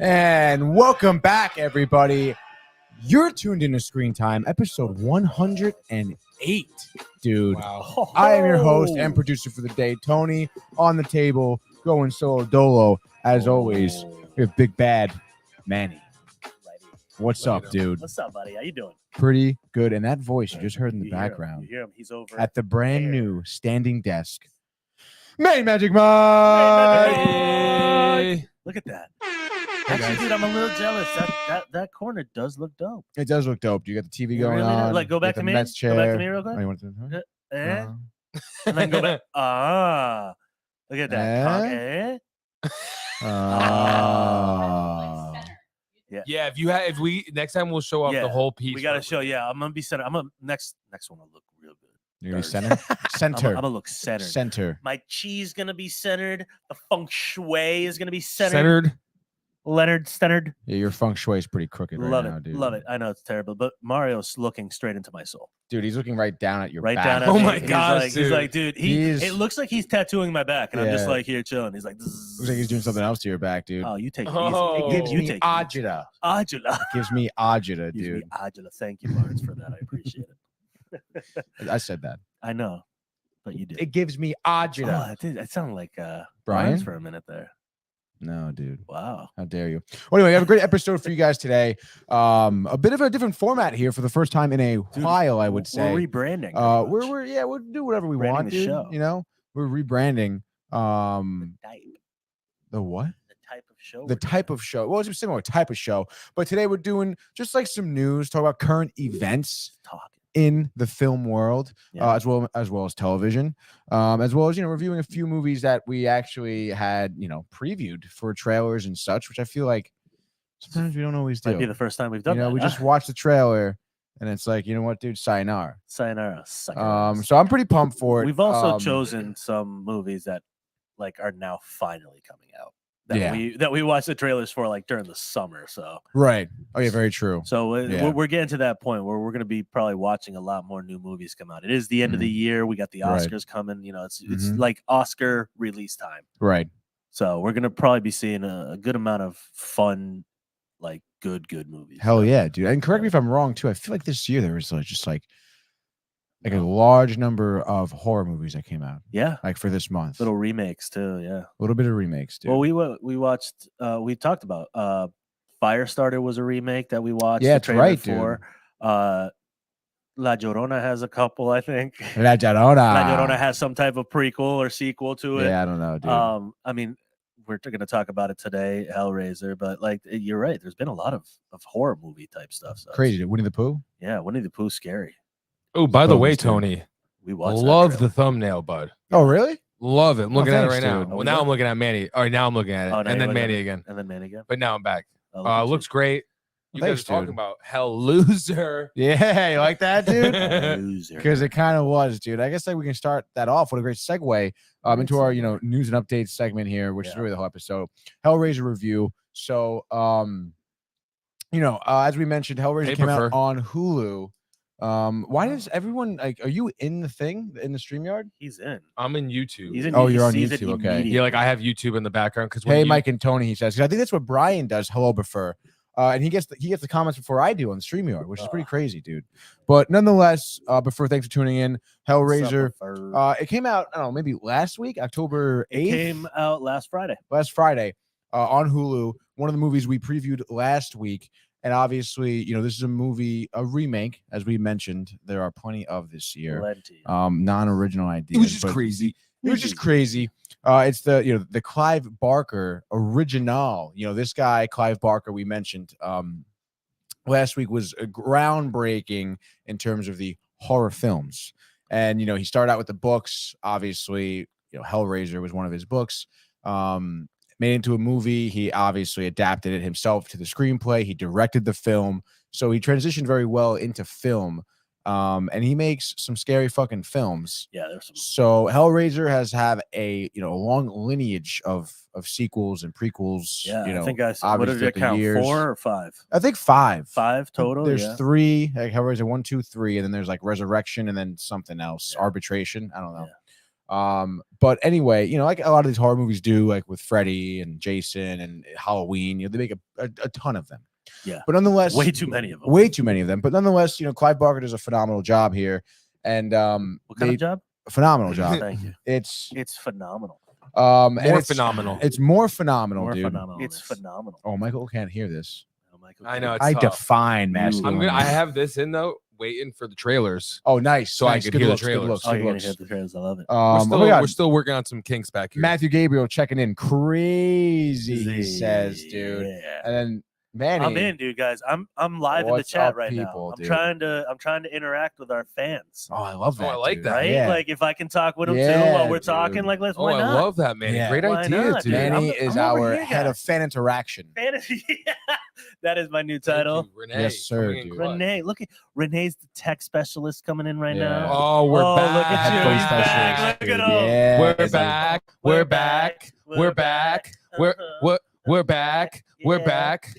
And welcome back, everybody. You're tuned into Screen Time, episode 108, dude. Wow. I am your host and producer for the day, Tony, on the table, going solo dolo. As always, we have Big Bad Manny. What's up, dude? What's up, buddy? How you doing? Pretty good. And that voice you just heard in the background, You hear him. He's over at the brand there. new standing desk, Manny Magic Mike. Hey. Look at that. Actually, dude, I'm a little jealous. That corner does look dope. It does look dope. You got the TV It going really on. does. Like, go back to me. Mets chair. Go back to me real quick. Oh, you want to, huh? And then go back. Look at that. Yeah, if we next time we'll show off the whole piece. We gotta show. Yeah, I'm gonna be center. Next one will look real good. You're gonna be center. I'm gonna look centered. Center. My cheese gonna be centered. The feng shui is gonna be centered. Leonard centered. Yeah, your feng shui is pretty crooked right now, dude. Love it. I know it's terrible, but Mario's looking straight into my soul. Dude, he's looking right down at your back. Down at oh me. my gosh, he's like, dude, it looks like he's tattooing my back, and I'm just like here chilling. He's like, looks like he's doing something else to your back, dude. Oh, you take it It easy. gives me agita. Agita. It gives me agita, dude. Agita. Thank you, Lawrence, for that. I appreciate it. I said that. I know, but you did. It gives me agita. Oh, it sounded like Brian Lawrence for a minute there. No, dude. Wow. How dare you? Well, anyway, I have a great episode for you guys today. A bit of a different format here for the first time in a while, I would say. We're rebranding. We'll do whatever we want, dude. Show. You know, we're rebranding. The what? The type of show. The type of show. Well, it's a similar type of show, but today we're doing just like some news, talk about current events in the film world, as well as television, as well as reviewing a few movies that we actually had previewed for trailers and such, which I feel like sometimes we don't always do. Might be the first time we've done that. We just watch the trailer and it's like, you know what, dude, sayonara. Sayonara. So I'm pretty pumped for it. We've also chosen some movies that are now finally coming out. That we watched the trailers for during the summer. So right. Oh yeah, very true. So we're getting to that point where we're going to be probably watching a lot more new movies come out. It is the end of the year. We got the Oscars coming. It's like Oscar release time. Right. So we're going to probably be seeing a good amount of fun, good movies. Hell yeah, dude. And correct me if I'm wrong too. I feel like this year there was just a large number of horror movies that came out. Yeah. For this month. Little remakes too, yeah. A little bit of remakes, dude. Well, we watched we talked about Firestarter was a remake that we watched. Yeah, that's right, for. dude. La Llorona has a couple, I think. La Llorona. La Llorona has some type of prequel or sequel to it. Yeah, I don't know, dude. I mean, we're going to talk about it today, Hellraiser, but you're right. There's been a lot of horror movie type stuff. So crazy, dude. Winnie the Pooh? Yeah, Winnie the Pooh's scary. Oh, by the way, Tony, we watched love the thumbnail, bud. Oh, really? Love it. I'm looking at it right dude. now. Well, now I'm looking at Manny. All right, now I'm looking at it. And then Manny again. And then Manny again. But now I'm back. Looks great. You Thanks, guys are talking about Hell Loser. Yeah, you like that, dude? Loser. Because it kind of was, dude. I guess we can start that off with a great segue into our news and updates segment here, which is really the whole episode. Hellraiser review. So, as we mentioned, Hellraiser came out on Hulu. Why does everyone are you in the StreamYard? He's in. I'm in YouTube. He's in. Oh, you're on YouTube. Okay. Yeah, I have YouTube in the background because Mike and Tony, he says. I think that's what Brian does. Hello, before. And he gets the comments before I do on the StreamYard, which is pretty crazy, dude. But nonetheless, before, thanks for tuning in. Hellraiser. It came out, I don't know, maybe last week, October 8th. It came out last Friday. On Hulu. One of the movies we previewed last week. And obviously, this is a remake, as we mentioned. There are plenty of this year. Non-original ideas. It was just crazy. It was just crazy. It's the Clive Barker original. This guy, Clive Barker, we mentioned last week, was groundbreaking in terms of the horror films. And, he started out with the books. Obviously, Hellraiser was one of his books. Made into a movie. He obviously adapted it himself to the screenplay. He directed the film. So he transitioned very well into film. And he makes some scary fucking films. Yeah, there's some. So Hellraiser have a long lineage of sequels and prequels. Yeah, I think I saw. What did it count? 4 or 5? I think 5. 5 total. There's 3, Hellraiser 1, 2, 3, and then there's Resurrection, and then something else, Arbitration. I don't know. But anyway, like a lot of these horror movies do, like with Freddy and Jason and Halloween, they make a ton of them. Yeah. But nonetheless, way too many of them. Way too many of them. But nonetheless, Clive Barker does a phenomenal job here. And what kind of job? Phenomenal job. Thank you. It's phenomenal. More phenomenal. It's more phenomenal, dude. Phenomenal. It's phenomenal. Oh, Michael can't hear this. Oh, Michael I know. It's I tough. define masculinity. I have this in though, waiting for the trailers. Oh, nice. So nice. I could Good hear the looks, good trailers. looks, Oh, good you're gonna looks. hear the trailers. I love it. We're still working on some kinks back here. Matthew Gabriel checking in. Crazy, he says, dude. Yeah. And then Manny. I'm in, dude, guys. I'm live in the What's chat up, right people, now. dude? I'm trying to interact with our fans. Oh, I love that. I like dude. that. Right? Yeah. Like if I can talk with them too Yeah, while we're dude. talking, like Oh, why I not? love that, man. Yeah. Great Why idea, not, dude. dude? Manny I'm is over our here, head guys. of fan interaction. Fantasy. That is my new Thank title. you, Renee. Yes, sir, Coming in dude. clutch. Renee, look at Renee's the tech specialist coming in right Yeah. now. Oh, we're Oh, back. look at you. Headphone He's back. specialist, Look at dude. him. Yeah, We're dude. back. We're back. We're back. We're back. We're Yeah. back.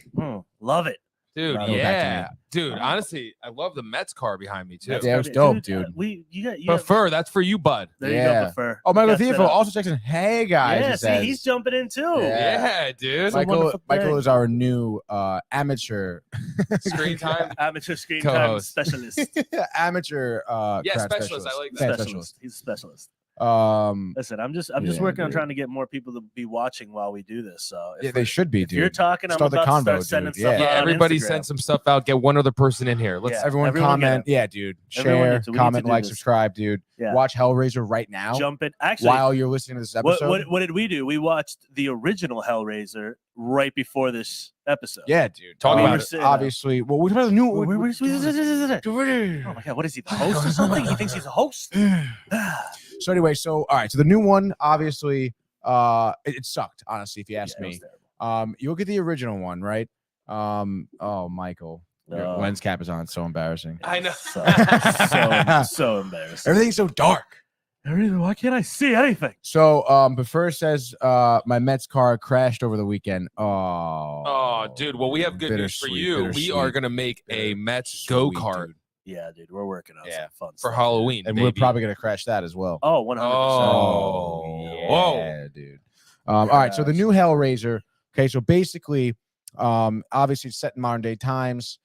Love it. Dude, Right, back to yeah. me. Dude, honestly, I love the Mets car behind me, too. Yeah, it was dope, dude. You But fur, that's for you, bud. there you Yeah. go, Fur. Oh, Michael You got set Thiefo up. also texting, hey, guys. Yeah, it see, says. he's jumping in too. Yeah. Yeah, dude. a wonderful Michael thing. is our new amateur Screen time. Amateur screen time Co-host. specialist. amateur Yeah, crowd specialist. I like that. Fan Specialist. He's a specialist. Listen, I'm just Yeah, working on dude. trying to get more people to be watching while we do this. So Yeah, they should be, if dude. you're talking, I'm Start the about to convo, start sending dude. stuff Yeah. out Yeah, on everybody Instagram. send some stuff out. Get one other person in here. Let's. Yeah. Everyone Everyone get comment. it. Yeah, dude. Everyone Share, needs to- we need to comment, do like, this. subscribe, dude. Yeah. Watch Hellraiser right now Jump in. Actually, while you're listening to this what, episode. what did we do? We watched the original Hellraiser right before this episode. Yeah, dude. Talk We about were it. sitting Obviously. Well, we're talking about the new. Oh my god, what is he, the host or something? He thinks he's a host? So anyway, all right. So the new one, obviously, it sucked, honestly, if you ask Yeah, it was me. terrible. You look at the original one, right? Oh, Michael. Your lens cap is on. It's so embarrassing. I know. So embarrassing. Everything's so dark. Why can't I see anything? So, but first says, my Mets car crashed over the weekend. Oh, dude. Well, we have good news for Bittersweet, you. We bittersweet. are gonna make a Mets Sweet, go kart dude. Yeah, dude, we're working on Yeah. some fun for stuff. Halloween, And baby. we're probably gonna crash that as well. Oh, 100%. Oh, whoa. yeah, dude. All right, so the new Hellraiser. Okay, so basically, obviously it's set in modern day times.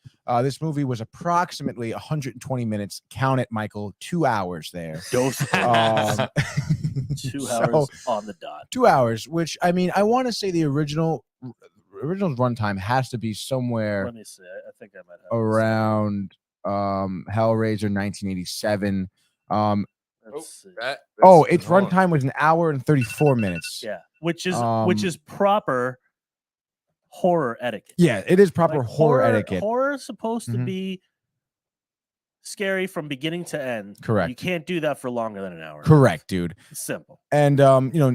This movie was approximately 120 minutes. Count it, Michael. 2 hours there. Dose. 2 hours on the dot. 2 hours, which I mean, I want to say the original runtime has to be somewhere Let me see. I think I might have around Hellraiser 1987. Let's see. Its runtime was 1 hour and 34 minutes. Yeah, which is proper horror etiquette. Yeah, it is proper Like, horror etiquette. Horror is supposed to Mhm. be scary from beginning to end. Correct. You can't do that for longer than an hour. Correct, dude. It's simple. And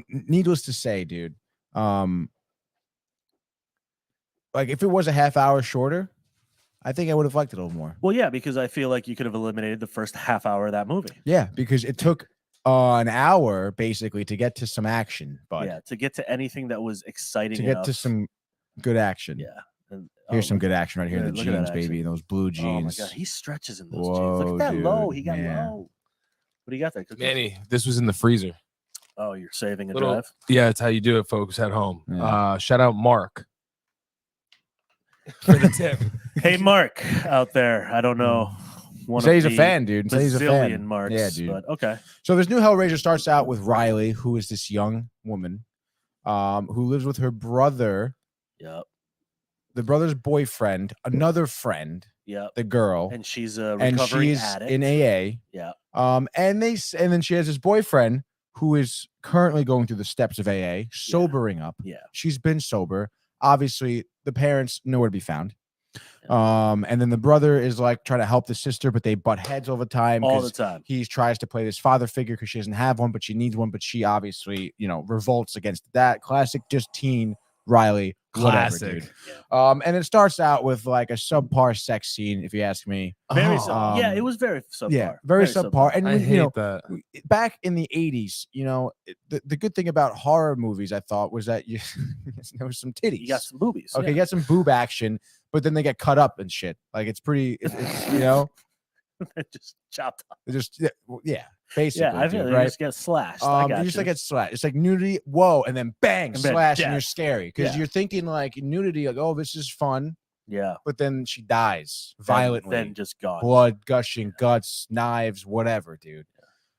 needless to say, dude, like if it was a half hour shorter, I think I would have liked it a little more. Well, yeah, because I feel like you could have eliminated the first half hour of that movie. Yeah, because it took an hour basically to get to some action, but Yeah, to get to anything that was exciting to get enough. to some good action. Yeah. And, Here's some good action right here in yeah, the look at that jeans, action. baby. Those blue Oh my jeans. god, he stretches in those jeans. Whoa, Look at that low. dude, He got man. low. What do you got there? Cookies? Manny, this was in the freezer. Oh, you're saving a Little- drive. Yeah, that's how you do it, folks at home. Yeah. Shout out Mark for the tip. Hey, Mark out there. I don't know. One Say of he's a the fan, dude. Say he's a fan. bazillion Marks. Yeah, dude. But okay. So this new Hellraiser starts out with Riley, who is this young woman, who lives with her brother, Yep. the brother's boyfriend, another friend, Yep. the girl, And she's a and recovering she's addict. in AA. Yeah. And then she has this boyfriend who is currently going through the steps of AA, sobering up. Yeah. She's been sober. Obviously, the parents nowhere to be found. And then the brother is like trying to help the sister, but they butt heads all the time. All the 'cause time. he tries to play this father figure because she doesn't have one, but she needs one. But she obviously, revolts against that. Classic, just teen Riley. Classic. Whatever, dude. And it starts out with like a subpar sex scene, if you ask me. Very Oh, yeah, it was very subpar. Yeah, very subpar. And I we, hate that. back in the 80s, the good thing about horror movies, I thought, was that there was some titties. You got some boobies. Okay, you yeah. got some boob action, but then they get cut up and shit. Like it's pretty, it's just chopped up. just yeah. basically. Yeah, I feel dude, you right? just get slashed. I got You just you. like get slashed. It's like nudity, whoa, and then bang, And then slash, and you're death. scary because Yeah. you're thinking like nudity, like, oh, this is fun, Yeah. but then she dies violently, Then just gone. blood gushing, guts, knives, whatever, dude.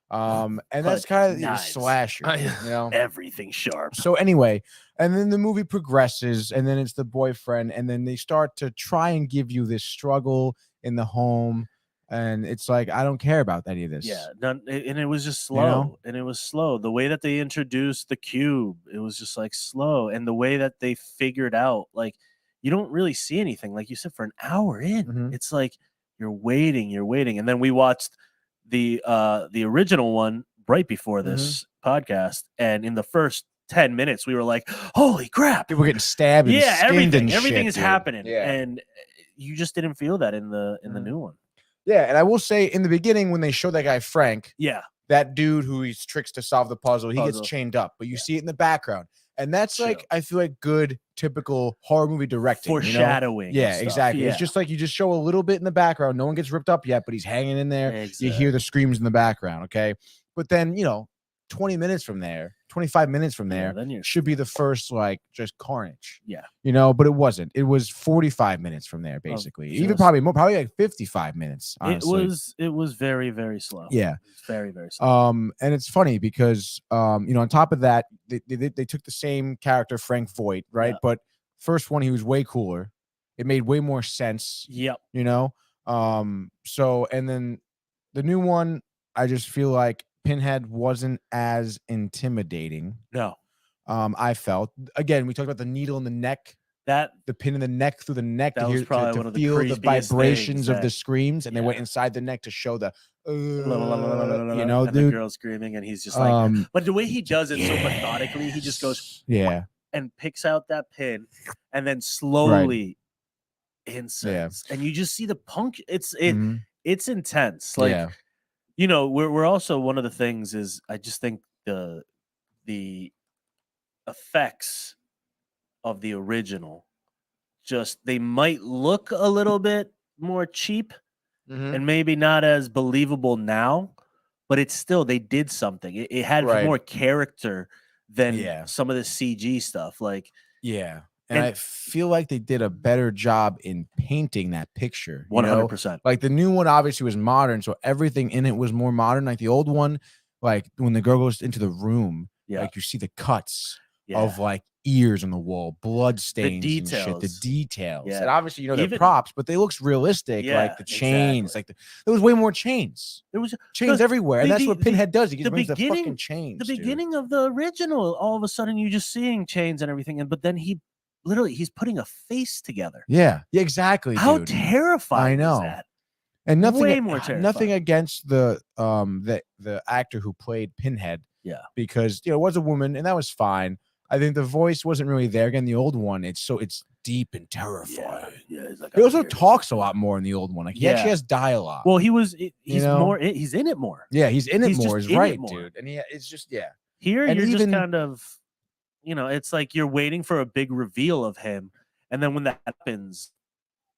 And that's kind of the slasher, you know, everything sharp. So anyway, and then the movie progresses, and then it's the boyfriend, and then they start to try and give you this struggle in the home, and it's like I don't care about any of this. Yeah, and it was just slow, You know? and it was slow. The way that they introduced the cube, it was just like slow, and the way that they figured out, like you don't really see anything, like you said, for an hour in. It's like you're waiting, and then we watched the original one right before this podcast, and in the first 10 minutes we were like, holy crap, People getting stabbed and skinned and everything shit, is dude. happening, Yeah. and you just didn't feel that in the new one. Yeah, and I will say in the beginning when they show that guy Frank, Yeah, that dude who he tricks to solve the puzzle, he gets chained up, but you see it in the background, and that's like I feel like good typical horror movie directing, foreshadowing. You know? Yeah, exactly. Yeah. It's just like you just show a little bit in the background. No one gets ripped up yet, but he's hanging in there. Exactly. You hear the screams in the background. Okay, but then 20 minutes from there, 25 minutes from there, then should be the first like just carnage. Yeah. But it wasn't. It was 45 minutes from there, basically. Even probably more, probably like 55 minutes. Honestly. It was very, very slow. Yeah. Very, very slow. And it's funny because on top of that, they took the same character, Frank Voight, right? Yeah. But first one, he was way cooler. It made way more sense. Yep. So and then the new one, I just feel like Pinhead wasn't as intimidating. No. I felt, again, we talked about the needle in the neck, the pin in the neck through the neck to feel the vibrations of the screams, and they went inside the neck to show the and the girl screaming, and he's just like, but the way he does it so methodically, he just goes and picks out that pin and then slowly inserts, and you just see the punk. It's intense. Like we're also, one of the things is I just think the effects of the original, just they might look a little bit more cheap and maybe not as believable now, but it's still, they did something. It had more character than some of the CG stuff. Like and I feel like they did a better job in painting that picture. 100%. Like the new one obviously was modern, so everything in it was more modern. Like the old one, like when the girl goes into the room, like you see the cuts of like ears on the wall, blood stains, and shit, the details. And obviously, they're props, but they looks realistic. Like the chains, like there was way more chains. There was chains everywhere, and that's what Pinhead does. He brings the fucking chains. The beginning of the original, all of a sudden, you just seeing chains and everything, but then he's putting a face together. Yeah, exactly. How dude. terrifying! I know. Is that? And way more terrifying. Nothing against the actor who played Pinhead. Yeah, because it was a woman, and that was fine. I think the voice wasn't really there. Again, the old one, it's deep and terrifying. Yeah, like he also talks a lot more in the old one. Like he actually has dialogue. Well, he's more. He's in it more. Yeah, he's in it more. Is right, dude. And it's just Here, and you're just kind of, it's like you're waiting for a big reveal of him, and then when that happens,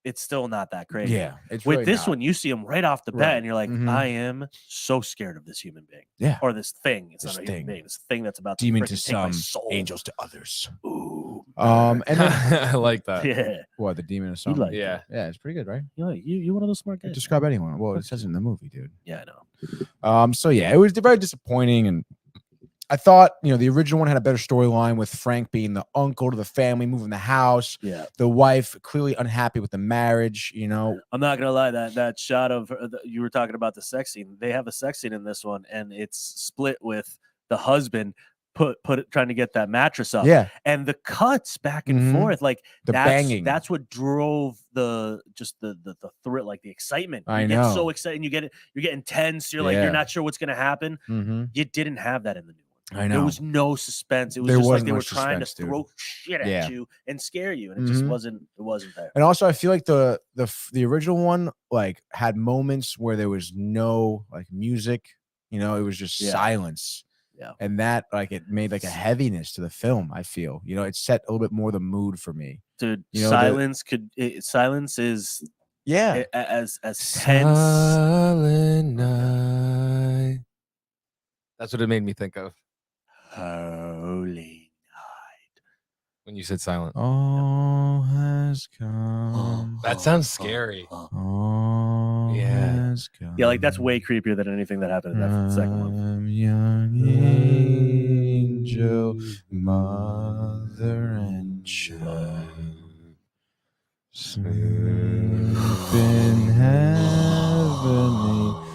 it's still not that crazy. Yeah, it's with really this not. one, you see him right off the bat, and you're like, I am so scared of this human being. Yeah, or this thing. It's this not a thing. human being. This thing that's about to demon to take my some, soul. angels to others. Ooh, and then, I like that. Yeah, what, the demon of some? Like yeah, it's pretty good, right? You one of those smart guys. Describe anyone. Well, it says it in the movie, dude. Yeah, I know. So yeah, it was very disappointing, and I thought, the original one had a better storyline with Frank being the uncle to the family, moving the house. Yeah. The wife clearly unhappy with the marriage, I'm not going to lie, that shot of you were talking about the sex scene. They have a sex scene in this one, and it's split with the husband trying to get that mattress up. Yeah. And the cuts back and forth, like the banging. That's what drove the thrill, like the excitement. You get so excited, and you're getting tense. You're like, you're not sure what's going to happen. You didn't have that in the new one. I know. There was no suspense. It was just like they were trying to throw shit at you and scare you, and it just wasn't. It wasn't there. And also, I feel like the original one like had moments where there was no like music. It was just silence. Yeah. And that it made like a heaviness to the film. I feel it set a little bit more the mood for me. Dude, silence silence is as tense. Silent night. That's what it made me think of Holy when you said silent. All has come. That sounds scary. All has come. Yeah, like that's way creepier than anything that happened in that second one. Young angel, mother and child, sleep in heavenly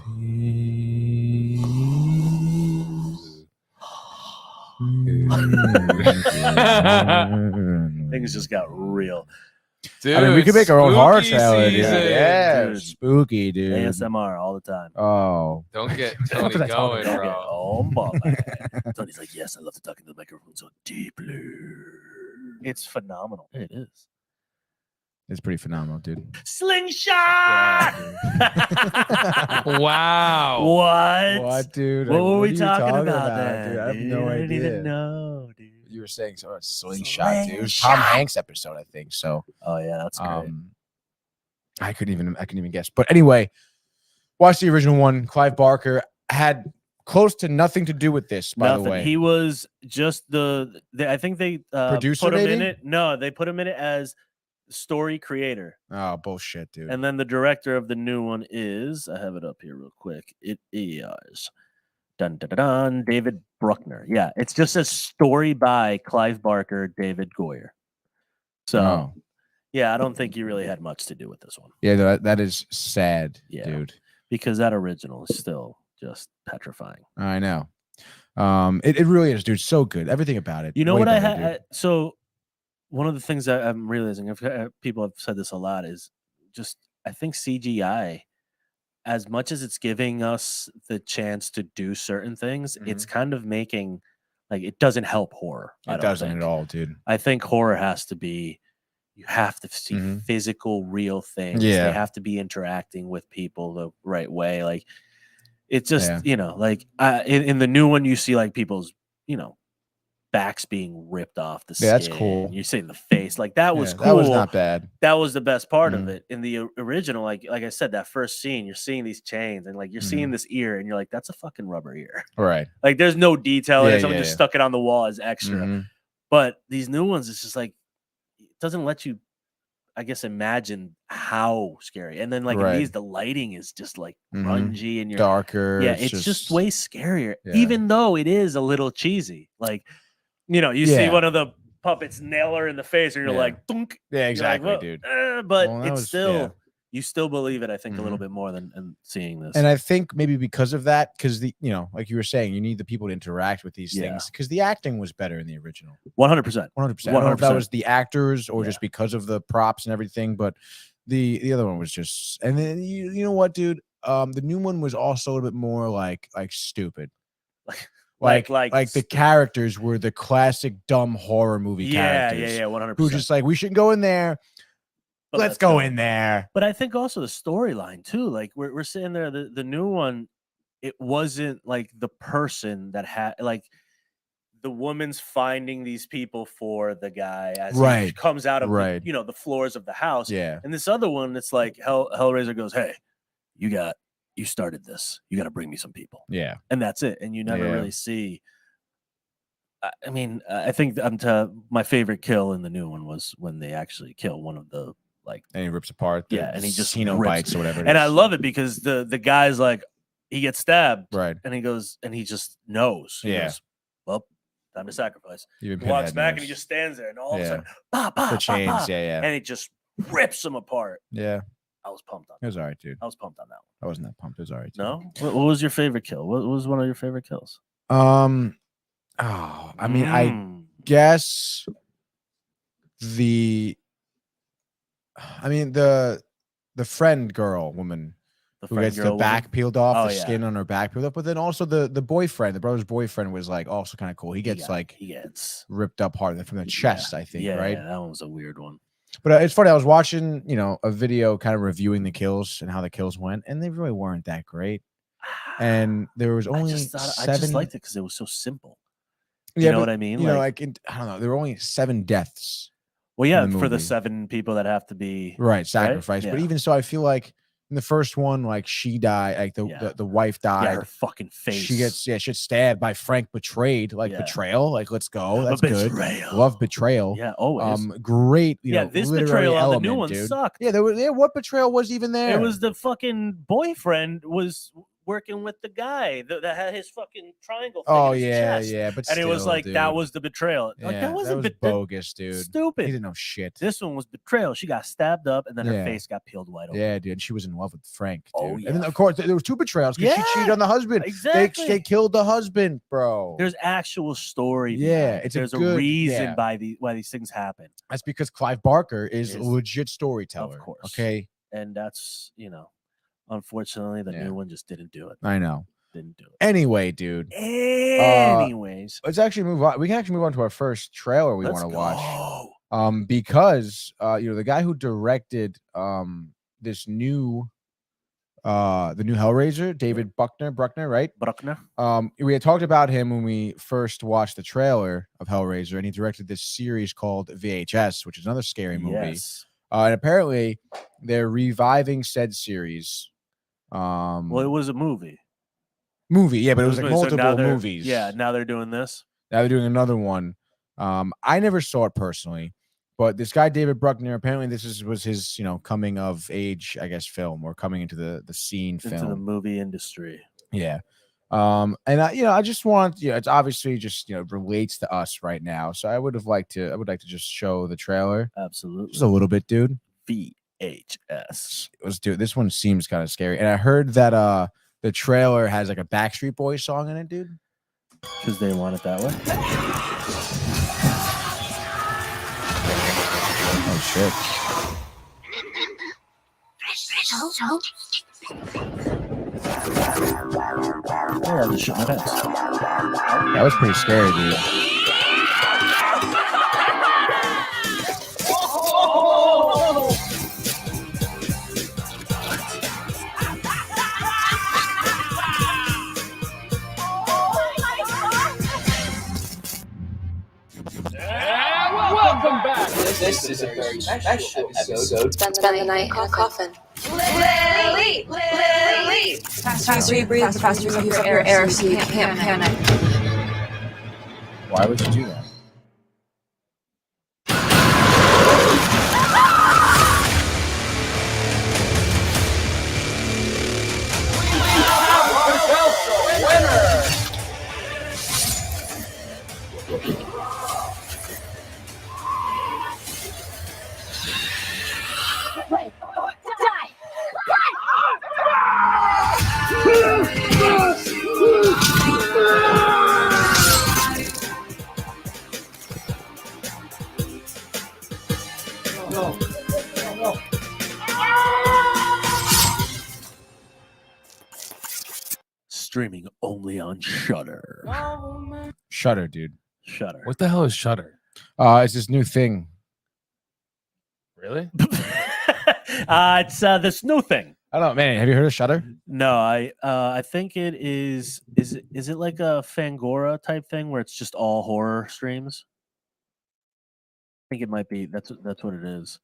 peace. Things just got real. Dude, I mean, we could make our own horror spooky trailer, dude. season. Yeah, Dude. spooky, dude. ASMR all the time. Oh, Don't get What Tony did I talk going, about? Okay. bro. Oh, Bob. Tony's like, yes, I love to talk into the microphone so deeply. It's phenomenal. It is. it's pretty phenomenal, dude. Slingshot! Wow. What? What, dude? What were are we you talking about then? dude? I have dude? no I didn't idea. even know, dude. You were saying so. Slingshot, dude. It was Tom Slingshot. Hanks episode, I think. So, Oh yeah, that's great. I couldn't even guess. But anyway, watch the original one. Clive Barker had close to nothing to do with this, by Nothing. the way. He was just I think they Producer, put him in maybe? it. No, they put him in it as story creator. Oh, bullshit, dude. And then the director of the new one is, I have it up here real quick. It is David Bruckner. Yeah, it's just a story by Clive Barker, David Goyer. So, Oh. yeah, I don't think he really had much to do with this one. Yeah, that is sad, Yeah. dude. Because that original is still just petrifying. I know. It really is, dude. So good. Everything about it. You know way what I better, had? dude. So, one of the things that I'm realizing, people have said this a lot, is just I think CGI, as much as it's giving us the chance to do certain things, it's kind of making like it doesn't help horror. It doesn't at all, dude. I think horror has to be, you have to see physical, real things. Yeah. They have to be interacting with people the right way. Like it's just, like in the new one, you see like people's, backs being ripped off the skin. That's cool. You're seeing the face. Like that was cool. That was not bad. That was the best part of it. In the original, like I said, that first scene, you're seeing these chains and like you're seeing this ear and you're like, that's a fucking rubber ear. Right. Like there's no detail in Yeah, it. Someone just stuck it on the wall as extra. But these new ones, it's just like, it doesn't let you, I guess, imagine how scary. And then like in these, the lighting is just like grungy and you're darker. Yeah, it's just way scarier, even though it is a little cheesy. Like, you see one of the puppets nail her in the face and you're like, dunk. Yeah, exactly, like, dude. But Well, it's still, you still believe it, I think, a little bit more than seeing this. And I think maybe because of that, because like you were saying, you need the people to interact with these things because the acting was better in the original. 100%. 100%. I don't know if that was the actors or just because of the props and everything, but the other one was just, and then you know what, dude? The new one was also a little bit more like stupid. Like the characters were the classic dumb horror movie characters. Yeah, 100%. Who just like, we shouldn't go in there. But let's go in there. But I think also the storyline too. Like we're sitting there, the new one, it wasn't like the person that had like the woman's finding these people for the guy as he comes out of the, the floors of the house. Yeah. And this other one, it's like Hellraiser goes, hey, you started this. You got to bring me some people. Yeah. And that's it. And you never really see. I mean, I think my favorite kill in the new one was when they actually kill one of the and he rips apart. And he just bites or whatever. And I love it because the guy's like, he gets stabbed. Right. And he goes, and he just knows. He goes, well, time to sacrifice. He walks back and he just stands there and all of a sudden, the chains, and it just rips him apart. Yeah. I was pumped on it. It was all right, dude. I was pumped on that one. I wasn't that pumped. It was all right. Dude. No? What was your favorite kill? What was one of your favorite kills? I mean, I guess the friend girl woman who gets the back peeled off, the skin on her back peeled off, but then also the boyfriend, the brother's boyfriend was like also kind of cool. He gets ripped up hard from the chest, I think, right? Yeah, that one was a weird one. But it's funny. I was watching, a video kind of reviewing the kills and how the kills went, and they really weren't that great. And there was only I just liked it because it was so simple. You know what I mean? I don't know. There were only 7 deaths. Well, yeah, for the 7 people that have to be sacrificed. Right? But even so, I feel like in the first one, like she died, like the wife died. Yeah, her fucking face. She gets stabbed by Frank betrayed. Like betrayal. Like let's go. That's good. Love betrayal. Yeah, always. Great. You know, this literary betrayal on element, the new one dude. sucked. Yeah, what betrayal was even there? It was the fucking boyfriend was working with the guy that had his fucking triangle thing in his chest. Yeah, but and still, it was like dude. that was the betrayal. Yeah, like that was bogus, dude. Stupid. He didn't know shit. This one was betrayal. She got stabbed up, and then her face got peeled wide open. Yeah, dude. She was in love with Frank, dude. Oh, yeah. And then of course there was 2 betrayals because she cheated on the husband. Exactly. They killed the husband, bro. There's actual story. Yeah, there's a reason why these things happen. That's because Clive Barker is a legit storyteller. Of course. Okay. And that's, unfortunately the new one just didn't do it. I know. Didn't do it. Anyway, dude. Anyways. Let's actually move on. We can actually move on to our first trailer we want to watch. Because the guy who directed this new the new Hellraiser, David Bruckner, right? Bruckner. We had talked about him when we first watched the trailer of Hellraiser, and he directed this series called VHS, which is another scary movie. Yes. And apparently they're reviving said series. Well, it was a movie. Yeah, but it was like multiple movies. Yeah, now they're doing this. Now they're doing another one. I never saw it personally, but this guy David Bruckner, apparently this was his coming of age, I guess, film, or coming into the scene film, into the movie industry. Yeah. And I just want, it's obviously just relates to us right now, so I would like to just show the trailer. Absolutely, just a little bit, dude. VHS. Let's do it. This one seems kind of scary, and I heard that the trailer has like a Backstreet Boys song in it, dude. Because they want it that way. Oh shit. Oh, I'll just shoot my pants. That was pretty scary, dude. Welcome back. This is a very special episode. Spend the night in a coffin. Lily! Faster you breathe, the faster you use up your air, so you can't panic. Why would you do that? Streaming only on Shudder. Shudder, dude. Shudder. What the hell is Shudder? It's this new thing. Really? It's this new thing. I don't know, man. Have you heard of Shudder? No, I think it is. Is it like a Fangora type thing where it's just all horror streams? I think it might be. That's what it is.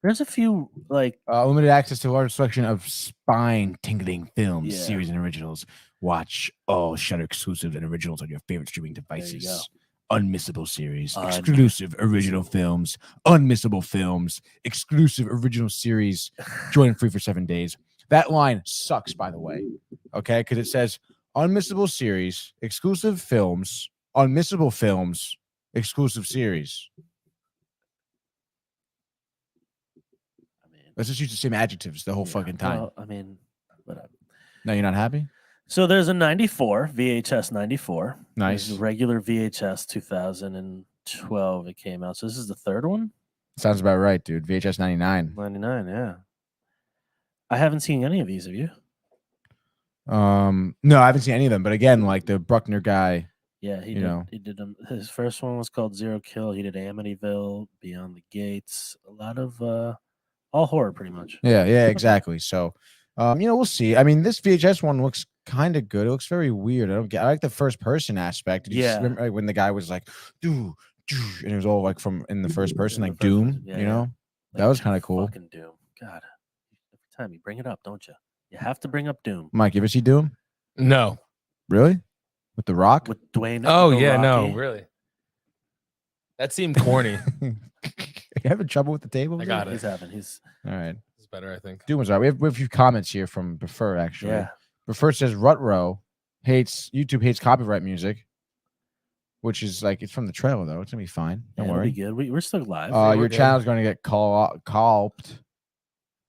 There's a few like limited access to a large selection of spine-tingling films, series, and originals. Watch all Shudder exclusive and originals on your favorite streaming devices. Unmissable series, exclusive original films, unmissable films, exclusive original series. Join free for 7 days. That line sucks, by the way. Okay, because it says unmissable series, exclusive films, unmissable films, exclusive series. Let's just use the same adjectives the whole fucking time. Well, I mean, whatever. No, you're not happy? So there's a 94, VHS 94. Nice. There's a regular VHS 2012 it came out. So this is the third one? Sounds about right, dude. VHS 99. 99, yeah. I haven't seen any of these, have you? No, I haven't seen any of them. But again, like the Bruckner guy. Yeah, he did them. His first one was called Zero Kill. He did Amityville, Beyond the Gates. A lot of all horror, pretty much. Yeah, exactly. So, we'll see. I mean, this VHS one looks kind of good. It looks very weird. I like the first person aspect. Did you remember, like, when the guy was like, "Doo, doo," and it was all like from in the first person, like Doom. That that was kind of cool. Fucking Doom. God, every time. You bring it up, don't you? You have to bring up Doom. Mike, you ever see Doom? No. Really? With The Rock? With Dwayne. Oh The yeah, no, Rocky. really. That seemed corny. You having trouble with the table? I got it. He's having. He's All right. It's better, I think. Doom was all right. We have a few comments here from Prefer, actually. yeah. Prefer says Rutro YouTube hates copyright music, which is like, it's from the trailer, though. It's going to be fine. Don't It'll be worry. good. We're still live. we're Your good. channel's going to get called.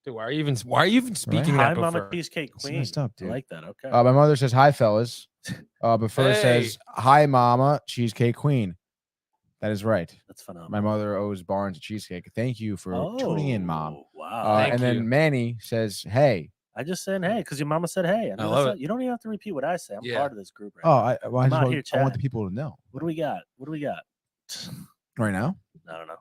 Dude, why are you even speaking Hi, that Mama before? Cheesecake It's Queen. messed up, I dude. like that. Okay. My mother says, hi, fellas. Prefer Hey. says, hi, Mama, Cheesecake Queen. That is right. That's phenomenal. My mother owes Barnes a cheesecake. Thank you for tuning in, Mom. Wow. Thank And you. then Manny says, hey. I just said hey because your mama said hey. I love it. You don't even have to repeat what I say. I'm Yeah. part of this group right Oh, now. I I'm just out want, here I want the chatting. people to know. What do we got? Right now, I don't know.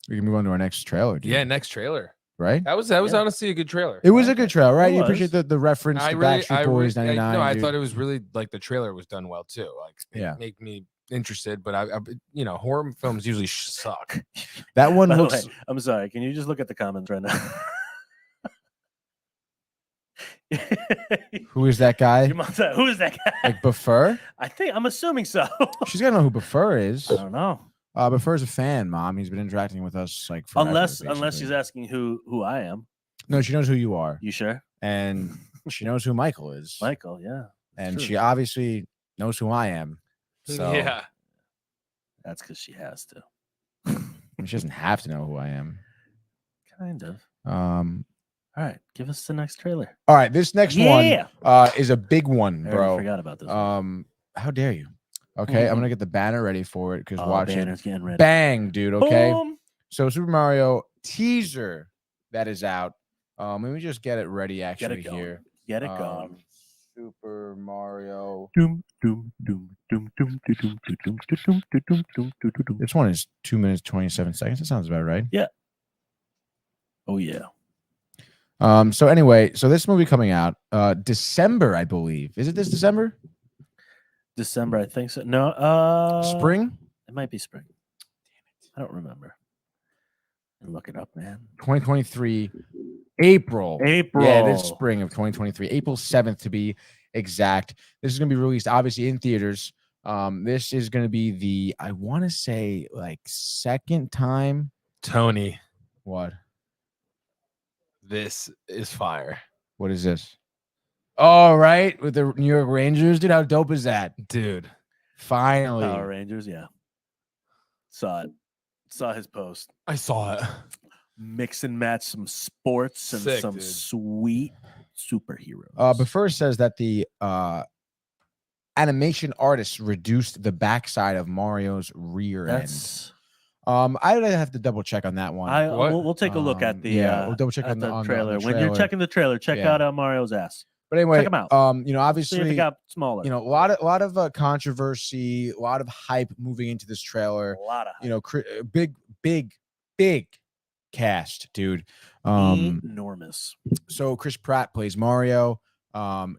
we can move on to our next trailer. Dude. Yeah, next trailer. Right? That was Yeah. honestly a good trailer. It was a good trailer, right? It You appreciate was. the reference to Backstreet Boys 99. I dude. thought it was really like the trailer was done well too. Like, Yeah. make me interested. But I horror films usually suck. That one By the looks. way, I'm sorry. Can you just look at the comments right now? Who is that guy? Your mom's like, who is that guy? Like Buffer? I'm assuming so. She's gotta know who Buffer is. I don't know. Buffer's a fan, Mom. He's been interacting with us like forever, Unless basically. she's asking who I am. No, she knows who you are, You sure? and she knows who Michael is, Michael, yeah. and true. she obviously knows who I am. So Yeah. That's because she has to. she doesn't have to know who I am. Kind of. All All right, give us the next trailer. right, this next Yeah. one is a big one, I bro. already forgot about this. one. How dare you? Okay, I'm Mhm. gonna get the banner ready for it because Oh, watch it. banner's getting ready. Bang, dude. Okay. Boom. So Super Mario teaser that is out. Let me just get it ready Get actually it going. here. Get it going. Super Mario. Doom, doom, doom, doom, doom, doom, doom, doom, doom, doom, doom, doom, doom, doom. This one is 2 minutes 27 seconds. That sounds about right. Oh yeah. So anyway, so this movie coming out December, I believe. Is it this December? December, I think so. No, Spring? It might be spring. I don't remember. Look it up, man. 2023 April. April. Yeah, this spring of 2023. April 7th to be exact. This is going to be released obviously in theaters. This is going to be the, I want to say, like second time. Tony, What? this is fire. What is this? Oh, right, with the New York Rangers, dude. How dope is that? Dude. Finally. Power Rangers, yeah. Saw it. Saw his post. I saw it. Mix and match some sports and Sick, some dude. sweet superheroes. But first says that the animation artists reduced the backside of Mario's rear That's end. I would have to double check on that one. What? we'll take a look at the we'll double check at on the trailer. on the When you're trailer. checking the trailer, check Yeah. out Mario's ass. But anyway, check 'em out. You know, See if obviously, it got smaller. you know, a lot of controversy, a lot of hype moving into this trailer. a lot of You know, big cast, dude. enormous. So Chris Pratt plays Mario.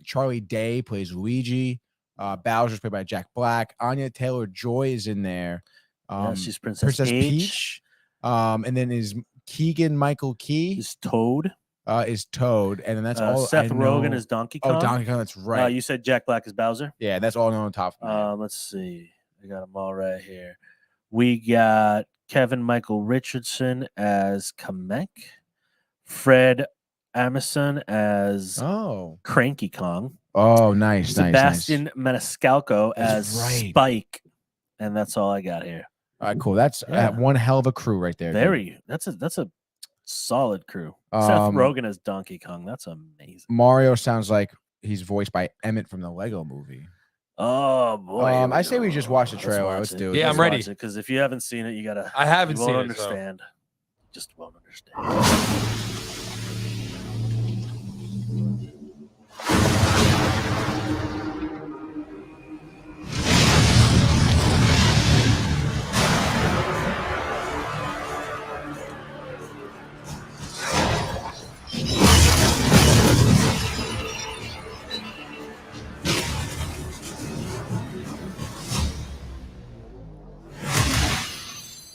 Charlie Day plays Luigi. Bowser's played by Jack Black. Anya Taylor-Joy is in there. Yeah, she's Princess Peach. And then is Keegan Michael Key Is Toad. is Toad, and then that's all. Seth I Rogen know. is Donkey Kong. Oh, Donkey Kong. That's right. You said Jack Black is Bowser. Yeah, that's all on top of my head. Let's see. I got them all right here. We got Kevin Michael Richardson as Kamek, Fred Armisen as Oh, Cranky Kong, nice, Sebastian nice. Maniscalco That's as right. Spike, and that's all I got here. All right, cool. That's Yeah. one hell of a crew right there. dude. That's a solid crew. Seth Rogen as Donkey Kong. That's amazing. Mario sounds like he's voiced by Emmett from the Lego Movie. Oh boy. I say we just watch the trailer. Let's do it. Yeah, I'm ready. Because if you haven't seen it, you gotta. I haven't you seen won't it. so- understand. Just won't understand.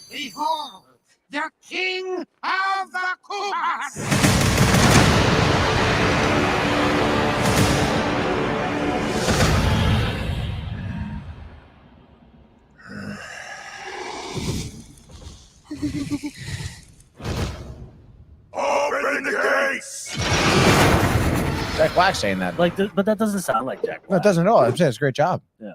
Behold, the king of the Koopas! Black saying that. Like, but that doesn't sound like Jack Black. No, it doesn't at all. I'm saying it's a great job. Yeah.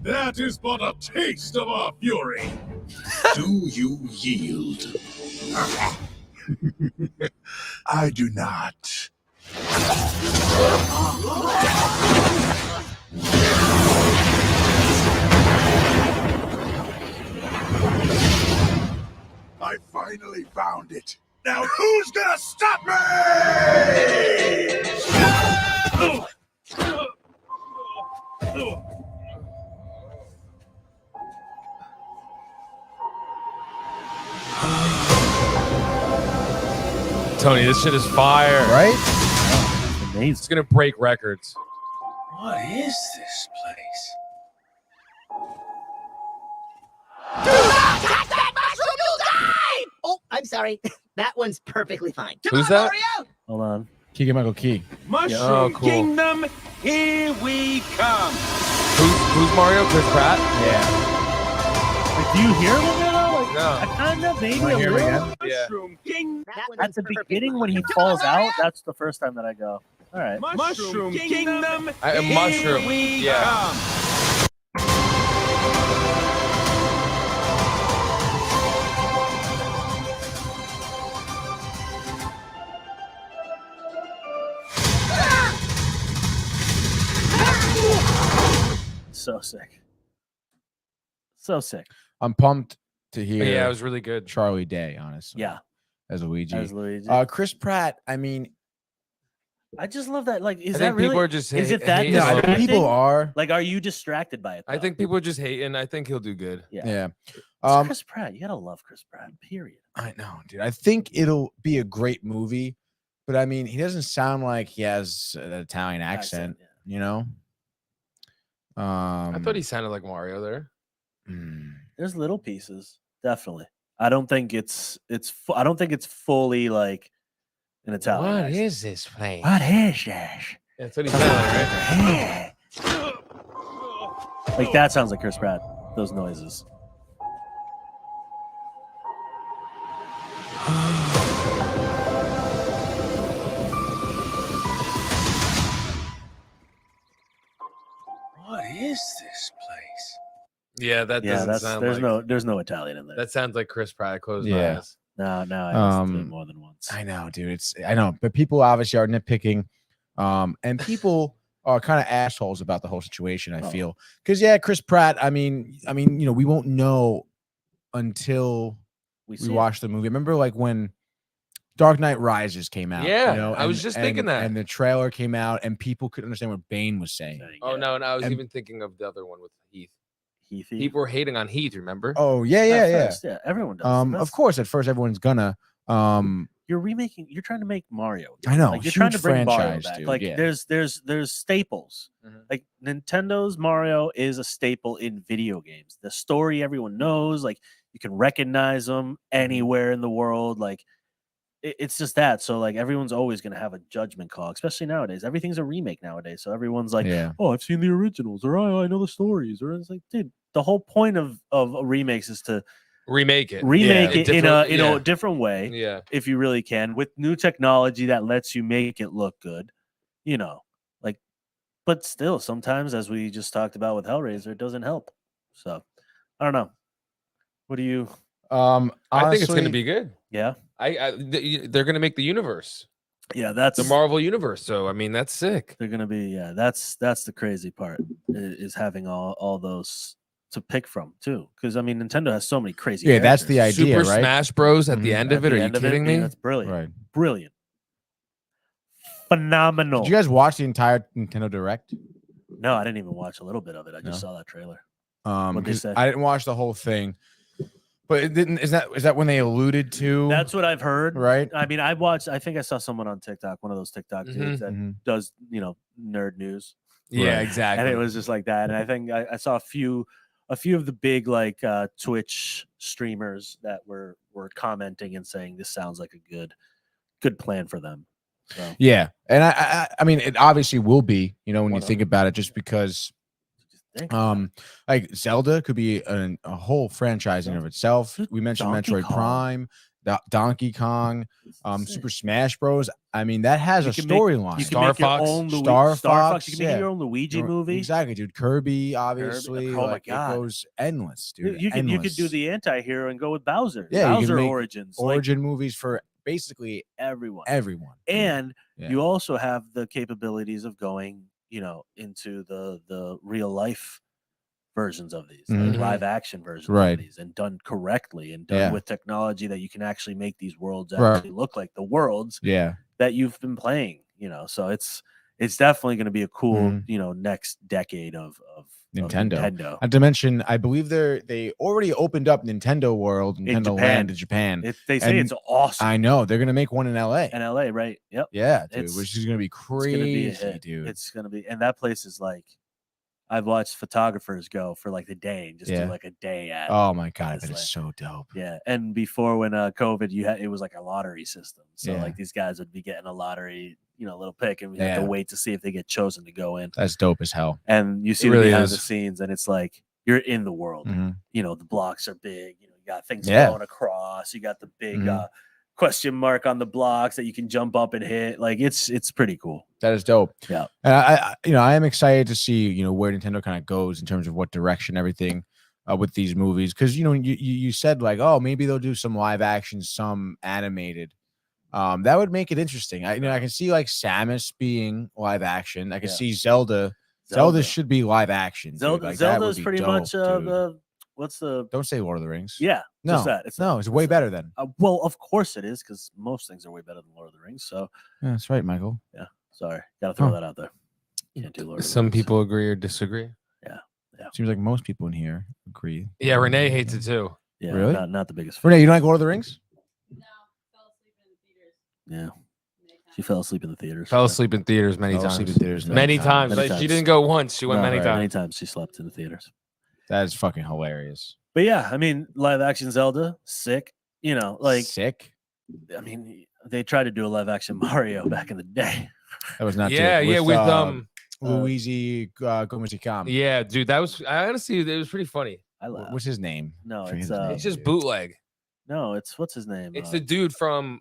That is but a taste of our fury. Do you yield? I do not. I finally found it. Now who's gonna stop me? Tony, this shit is fire. Right? Amazing. It's gonna break records. What is this place? Oh, I'm sorry. That one's perfectly fine. Who's that? Hold on. Keegan Michael Key. Mushroom oh, cool. Kingdom, here we come. Who's Mario? Chris Pratt? Yeah. Like, do you hear him again? Like, No. I kind of maybe Wanna a hear him little. again? Yeah. Mushroom King. At the beginning when he falls out, that's the first time that I go, all right. Mushroom Kingdom, Mushroom. we Yeah. come. So sick. So sick. I'm pumped to hear Yeah, it was really good. Charlie Day, honestly. Yeah. As Luigi. As Luigi. Chris Pratt, I mean, I just love that. Like, is I that think really? people are just is it that hating no, on him. distracting? people are. Like, are you distracted by it? I though? think people are just hating. I think he'll do good. Yeah. Yeah. It's Chris Pratt. You gotta love Chris Pratt. Period. I know, dude. I think it'll be a great movie, but I mean, he doesn't sound like he has an Italian accent, Yeah. you know? I thought he sounded like Mario there. There's little pieces, definitely. I don't think it's I don't think it's fully like an Italian. What accent. is this place? What is this? That's what he sounded like, right? Like that sounds like Chris Pratt. Those noises. What is this place? Yeah, that Yeah, doesn't sound there's no Italian in there. That sounds like Chris Pratt. Close Yeah. my eyes. No, I listened to it more than once. I know, dude. I know, but people obviously are nitpicking, and people are kind of assholes about the whole situation. I feel because Chris Pratt. I mean, we won't know until we watch the movie. Remember, like when Dark Knight Rises came out. Yeah, I was just thinking that, and the trailer came out, and people couldn't understand what Bane was saying. Oh no, I was even thinking of the other one with Heath. Heathy. People were hating on Heath. Remember? Oh yeah. Everyone does. Of course, at first everyone's gonna. You're remaking. You're trying to make Mario. I know. Like, you're trying to bring Mario franchise, back. dude, Like yeah. there's staples. Like Nintendo's Mario is a staple in video games. The story everyone knows. Like you can recognize them anywhere in the world. Like it's just that. So like everyone's always gonna have a judgment call, especially nowadays. Everything's a remake nowadays. So everyone's like, oh, I've seen the originals, or I know the stories, or it's like, dude, the whole point of remakes is to remake it in a different way. Yeah, if you really can, with new technology that lets you make it look good, like, but still sometimes, as we just talked about with Hellraiser, it doesn't help. So I don't know. What do you I think it's going to be good. Yeah, they're going to make the universe. Yeah, that's the Marvel universe. So I mean, that's sick. They're going to be that's the crazy part is having all those to pick from too, because I mean Nintendo has so many crazy characters. That's the idea. Super right? Smash Bros at the end of it. Are you kidding me? That's brilliant. Right. Brilliant. Phenomenal. Did you guys watch the entire Nintendo Direct? No, I didn't even watch a little bit of it. I just saw that trailer. What'd they say? I didn't watch the whole thing, but it didn't. Is that when they alluded to? That's what I've heard. Right. I mean, I think I saw someone on TikTok, one of those TikTok dudes that does nerd news. Yeah, exactly. And it was just like that. And I think I saw a few of the big like Twitch streamers that were commenting and saying this sounds like a good plan for them. So. Yeah, and I mean, it obviously will be, you know, when you think about it, just because, like Zelda could be a whole franchise in of itself. We mentioned Donkey Metroid Kong. Prime, Donkey Kong, Super Smash Bros. I mean, that has a storyline. You can make your own Star Fox. You can make your own Luigi movie. Exactly, dude. Kirby, obviously. Oh my like, God, it goes endless, dude. You could do the anti-hero and go with Bowser. Yeah, Bowser Origins, movies for basically everyone. And you also have the capabilities of going, you know, into the real life versions of these, like live action versions of these, and done correctly and done with technology that you can actually make these worlds actually look like the worlds that you've been playing, you know. So it's definitely going to be a cool, you know, next decade of Nintendo. Not to mention, I believe they already opened up Nintendo World, Nintendo Land in Japan. They say it's awesome. I know they're gonna make one in LA. Right? Yep. Yeah, dude, which is gonna be crazy, dude. It's gonna be, and that place is like, I've watched photographers go for like the day and just do like a day at. Oh my God, that is so dope. Yeah, and before when COVID, it was like a lottery system. So like these guys would be getting a lottery, you know, little pick, and we have to wait to see if they get chosen to go in. That's dope as hell. And you see the behind the scenes, and it's like you're in the world. You know, the blocks are big. You know, you got things going across. You got the big question mark on the blocks that you can jump up and hit. Like it's pretty cool. That is dope. Yeah. And I am excited to see, you know, where Nintendo kind of goes in terms of what direction everything with these movies. Because, you know, you said like, oh, maybe they'll do some live action, some animated. That would make it interesting. I can see like Samus being live action. I can see Zelda. Zelda should be live action. Zelda's pretty much what's the? Don't say Lord of the Rings. Yeah, no, just that. It's way better then. Well, of course it is, because most things are way better than Lord of the Rings. So yeah, that's right, Michael. Yeah, sorry, gotta throw that out there. Can't do Lord of the Some Rings. people agree or disagree. Yeah. Seems like most people in here agree. Yeah, Renee hates it too. Yeah, really? Not the biggest fan. Renee, you don't like Lord of the Rings? No, fell asleep in the theaters. Yeah. She fell asleep in the theaters. Fell asleep in theaters many times. Many times. Many Like, she times. didn't go once. She went many times. Many times she slept in the theaters. That is fucking hilarious. But yeah, I mean, live action Zelda, sick. You know, like sick. I mean, they tried to do a live action Mario back in the day. That was not with Luigi Gomez-Cam. Yeah, dude, that was honestly it was pretty funny. I love. What's his name? No, it's just bootleg. No, it's what's his name? It's the dude from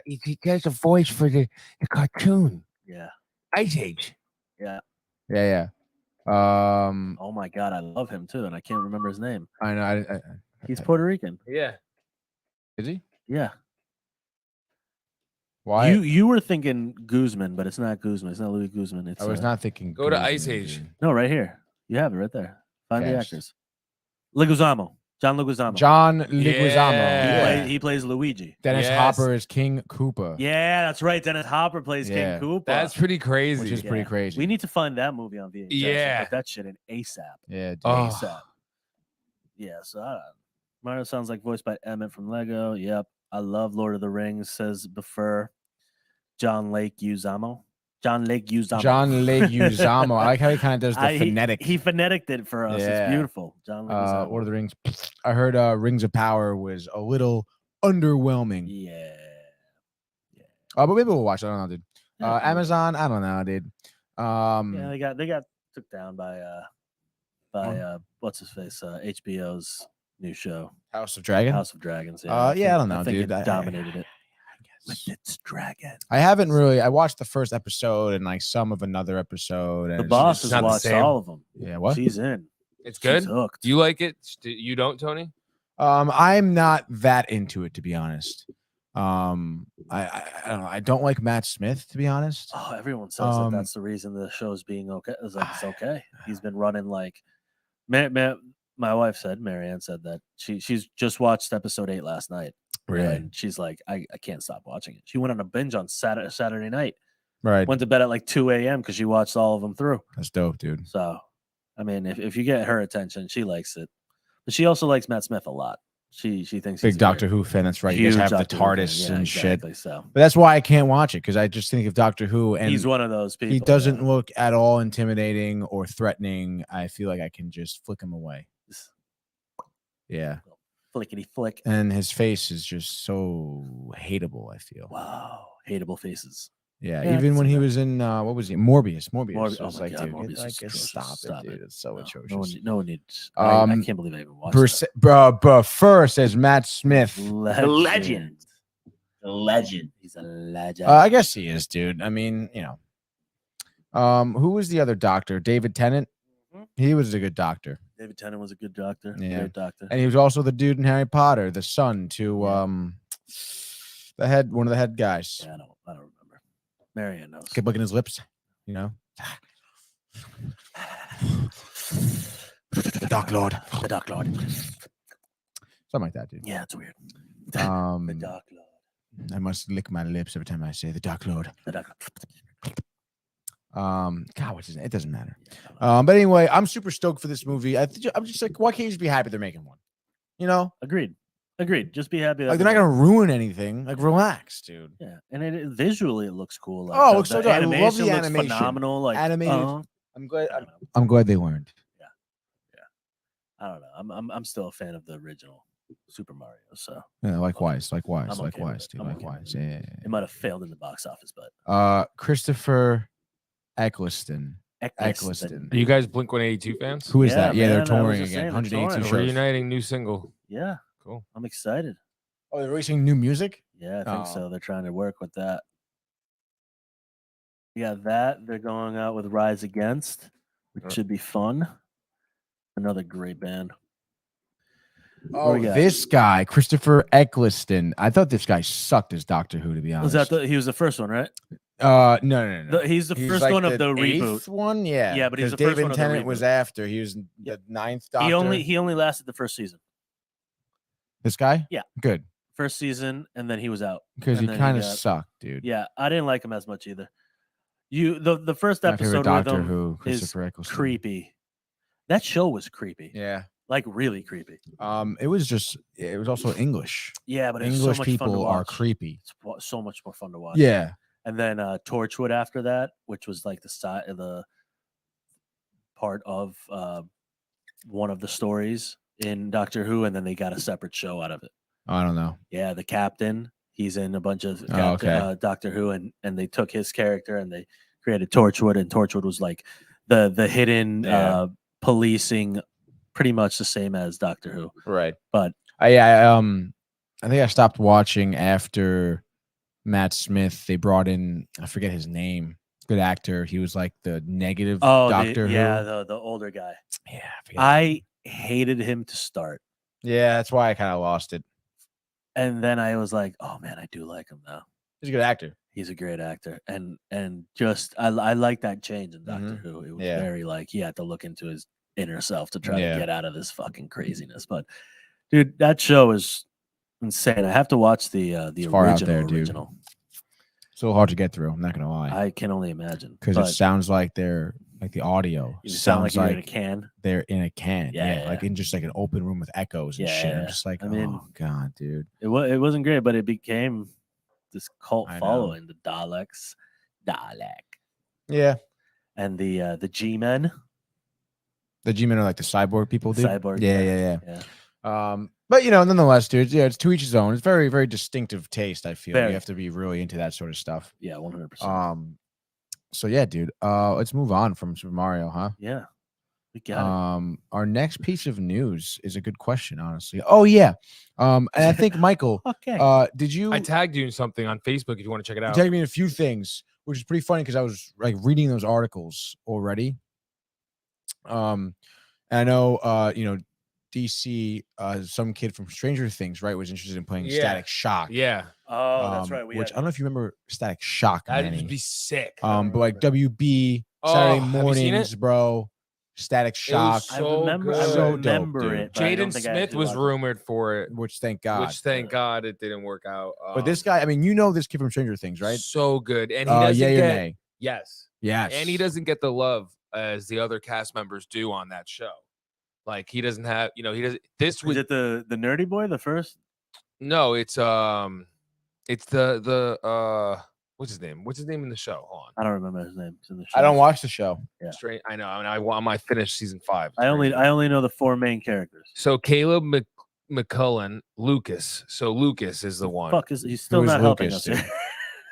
he does a voice for the cartoon. Yeah. Ice Age. Yeah. Yeah. Oh my God, I love him too, and I can't remember his name. I know. He's Puerto Rican. Yeah. Is he? Yeah. Why? You were thinking Guzman, but it's not Guzman. It's not Louis Guzman. It's I was not thinking. Go to Ice Age. No, right here. You have it right there. Find the actors. Leguizamo. John Leguizamo. John Leguizamo. Yeah. He plays Luigi. Dennis Hopper is King Koopa. Yeah, that's right. Dennis Hopper plays King Koopa. That's pretty crazy. Which is pretty crazy. We need to find that movie on VHS. Yeah. Put that shit in ASAP. Yeah, dude. ASAP. Yeah, so Mario sounds like voiced by Emmett from Lego. Yep. I love Lord of the Rings, says Buffer. John Leguizamo. John Leguizamo. I like how he kind of does the phonetic. He phoneticked it for us. Yeah. It's beautiful. John Leguizamo. Lord of the Rings. I heard Rings of Power was a little underwhelming. Yeah. But maybe we'll watch it. I don't know, dude. Amazon. I don't know, dude. Yeah, they got took down by what's his face? HBO's new show, House of Dragon. House of Dragons. Yeah, I don't know, I think dude. it dominated it. With its dragon. I haven't really. I watched the first episode and like some of another episode. And the boss has watched all of them. Yeah, what? She's in. It's good. She's hooked. Do you like it? You don't, Tony? I'm not that into it, to be honest. I don't know. I don't like Matt Smith, to be honest. Oh, everyone says that that's the reason the show's being okay. It's like it's okay. He's been running like. My wife said, Marianne said that she's just watched episode 8 last night. Really? And she's like, I can't stop watching it. She went on a binge on Saturday night. Right. Went to bed at like 2 a.m. because she watched all of them through. That's dope, dude. So, I mean, if you get her attention, she likes it. But she also likes Matt Smith a lot. She thinks big Doctor Who fan. That's right. You guys have the TARDIS and exactly, shit. So. But that's why I can't watch it, because I just think of Doctor Who, and he's one of those people. He doesn't look at all intimidating or threatening. I feel like I can just flick him away. Yeah. Flickety flick. And his face is just so hateable, I feel. Wow. hateable faces. Yeah, Yeah, I even can when see he that. was in what was he? Morbius. Oh I was my like, God, dude, Morbius like, is atrocious. stop it, dude. It's so atrocious. No one needs. I can't believe I even watched that. But first, as Matt Smith, The legend. The legend. He's a legend. I guess he is, dude. I mean, who was the other doctor? David Tennant. He was a good doctor. David Tennant was a good doctor. Yeah. Great doctor. And he was also the dude in Harry Potter, the son to one of the head guys. Yeah, I don't remember. Marianne knows. Keep licking his lips, The Dark Lord. The Dark Lord. Something like that, dude. Yeah, it's weird. The Dark Lord. I must lick my lips every time I say the Dark Lord. The Dark Lord. God, what's his name? It doesn't matter. But anyway, I'm super stoked for this movie. I'm just like, why can't you just be happy they're making one? Agreed. Just be happy. Like they're not gonna ruin anything. Like relax, dude. Yeah, and visually it looks cool. Like, Oh, it looks so good. I love animation the looks animation. phenomenal. Like Animated. I'm glad. I don't know. I'm glad they learned. I don't know. I'm still a fan of the original Super Mario. So Yeah, likewise, I'm okay with likewise, it. dude. I'm okay Likewise. with Yeah. it might have failed in the box office, but Christopher Eccleston. Eccleston. Are you guys Blink 182 fans? Who is Yeah, that? Yeah, man, I they're was touring just again. saying, they're 182 touring. shows. Reuniting new single. Yeah, Cool. I'm excited. Oh, they're releasing new music? Yeah, I think Oh. so. They're trying to work with that. Yeah, that they're going out with Rise Against, which should be fun. Another great band. Oh, we got? this guy, Christopher Eccleston. I thought this guy sucked as Doctor Who, to be honest. Was that he was the first one, right? No. He's the first like one of the eighth reboot. one, yeah. Yeah, but he's 'Cause the first David one of the Tennant was reboot. after. He was the ninth Doctor. He only lasted the first season. This guy? Yeah. Good. First season, and then he was out. Because he And then kind of got- sucked, dude. Yeah, I didn't like him as much either. The first My favorite episode with Doctor him Who, is Christopher Eccleston. creepy. That show was creepy. Yeah. Like really creepy. It was also English. Yeah, but it was English so much fun to people are watch. creepy. It's so much more fun to watch. Yeah. And then Torchwood after that, which was like the part of one of the stories in Doctor Who, and then they got a separate show out of it. I don't know. Yeah, the captain, he's in a bunch of okay. Doctor Who, and they took his character and they created Torchwood, and Torchwood was like the hidden policing, pretty much the same as Doctor Who. Right. But I think I stopped watching after Matt Smith. They brought in, I forget his name. Good actor. He was like the negative Doctor Who. Yeah, the older guy. Yeah, I hated him to start. Yeah, that's why I kind of lost it. And then I was like, oh man, I do like him now. He's a good actor. He's a great actor. And just I like that change in Doctor Who. It was very like he had to look into his inner self to try to get out of this fucking craziness. But dude, that show is insane. I have to watch the original. It's a little hard to get through. I'm not gonna lie. I can only imagine Because it sounds like they're like the audio. It sounds like you're in a can. They're in a can. Yeah. Like in just like an open room with echoes and shit. I'm just like, oh god, dude. It wasn't great, but it became this cult I know. following. The Dalek. Yeah. And the G-Men. The G-Men are like the cyborg people, dude. Cyborg. Yeah. But nonetheless, dude, it's to each his own. It's very, very distinctive taste, I feel. Very. You have to be really into that sort of stuff. Yeah, 100%. So yeah, dude. Let's move on from Super Mario, huh? Yeah. We got it. Our next piece of news is a good question, honestly. Oh yeah. And I think Michael, did you I tagged you in something on Facebook if you want to check it out. You tagged me in a few things, which is pretty funny because I was like reading those articles already. And I know DC, some kid from Stranger Things, right, was interested in playing Static Shock. Yeah. Oh, that's right. Which I don't know if you remember Static Shock. That'd Manny. be sick. But like WB Saturday have you seen mornings, it? bro. Static Shock. I remember it. but I don't Jaden think I Smith actually was watched it. rumored for it. Which thank God. It didn't work out. But this guy, I mean, this kid from Stranger Things, right? So good. And he doesn't yay or get nay? Yes. Yes. And he doesn't get the love as the other cast members do on that show. Like he doesn't have, he doesn't. This was Is it the nerdy boy, the first? No, it's the what's his name? What's his name in the show? Hold on. I don't remember his name. It's in the show. I don't watch the show. Yeah. Straight. I know. I might finish season 5. I only know the 4 main characters. So Caleb McCullen, Lucas. So Lucas is the one. Fuck, he's still Who is not helping Lucas, us.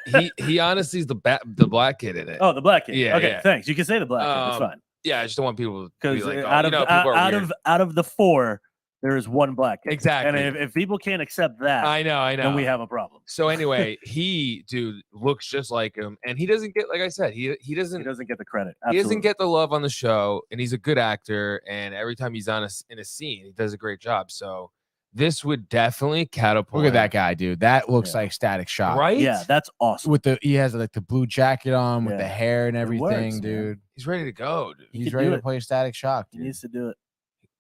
dude? he honestly is the black kid in it. Oh, the black kid. Yeah, Okay, yeah. thanks. You can say the black kid. It's fine. Yeah, I just don't want people to Because be like, out of the 4, there is 1 black kid. Exactly. And if people can't accept that, I know, then we have a problem. So anyway, dude, looks just like him, and he doesn't get, like I said, he doesn't get the credit. He doesn't get the love on the show, and he's a good actor, and every time he's in a scene, he does a great job. So this would definitely catapult. Look at that guy, dude. That looks like Static Shock, right? Yeah, that's awesome. He has like the blue jacket on with the hair and everything, works, dude. He's ready to go, dude. He's ready to play Static Shock. He needs to do it.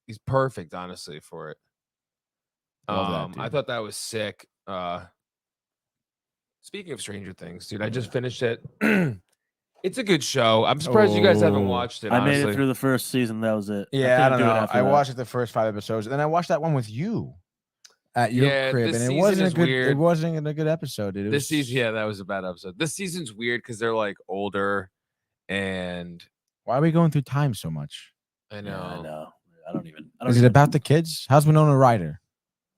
He's perfect, honestly, for it. I thought that was sick. Speaking of Stranger Things, dude, I just finished it. It's a good show. I'm surprised you guys haven't watched it. I made it through the first season. That was it. Yeah, I don't know. I watched the first 5 episodes, and then I watched that one with you at your crib, and it wasn't a good. Weird. It wasn't a good episode, dude. This season, that was a bad episode. This season's weird because they're like older, and why are we going through time so much? I know. I know. I don't even. Is it about the kids? How's Winona Ryder?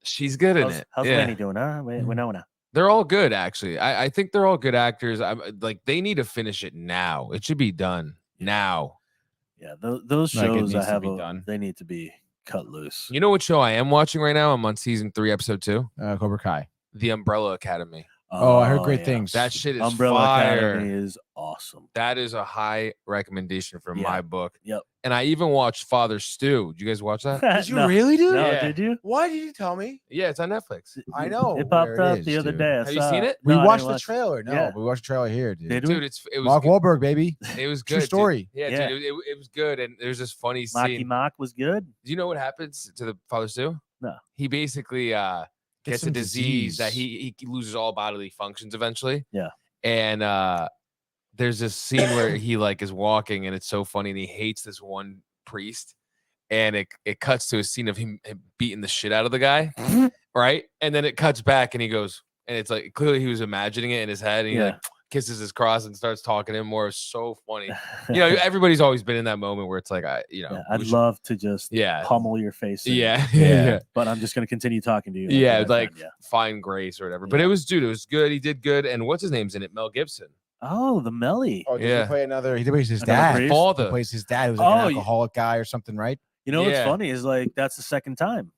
She's good in it. How's Manny doing? Huh? Winona. They're all good, actually. I think they're all good actors. I'm like, they need to finish it now. It should be done now. Yeah, those shows they need to be cut loose. You know what show I am watching right now? I'm on season 3, episode 2. Cobra Kai. The Umbrella Academy. Oh, I heard great things. That shit is Umbrella fire. Academy is awesome. That is a high recommendation from my book. Yep. And I even watched Father Stew. Did you guys watch that? Did you really, dude? No, Yeah. did you? Why did you tell me? Yeah, it's on Netflix. I know. It popped up the other dude. day. Have you seen it? We No, I watched didn't the watch it. trailer. No, Yeah. we watched the trailer here, dude. Did we? Dude, it was Mark Wahlberg, baby. It was True good. story. Dude. Yeah. Dude, it was good. And there's this funny Mocky scene. Mock was good. Do you know what happens to the Father Stew? No. He basically gets a some disease that he loses all bodily functions eventually. Yeah. And there's this scene where he like is walking, and it's so funny, and he hates this one priest, and it cuts to a scene of him beating the shit out of the guy, right? And then it cuts back, and he goes, and it's like clearly he was imagining it in his head, and he like kisses his cross and starts talking to him more. It's so funny. You know, everybody's always been in that moment where it's like, I'd love to just pummel your face. Yeah. But I'm just gonna continue talking to you. Find grace or whatever. But it was good. He did good. And what's his name's in it? Mel Gibson. Oh, the Melly. Oh, did he play another? He plays his Another dad. priest? Father. He plays his dad, who's like an alcoholic guy or something, right? You know what's funny is like that's the second time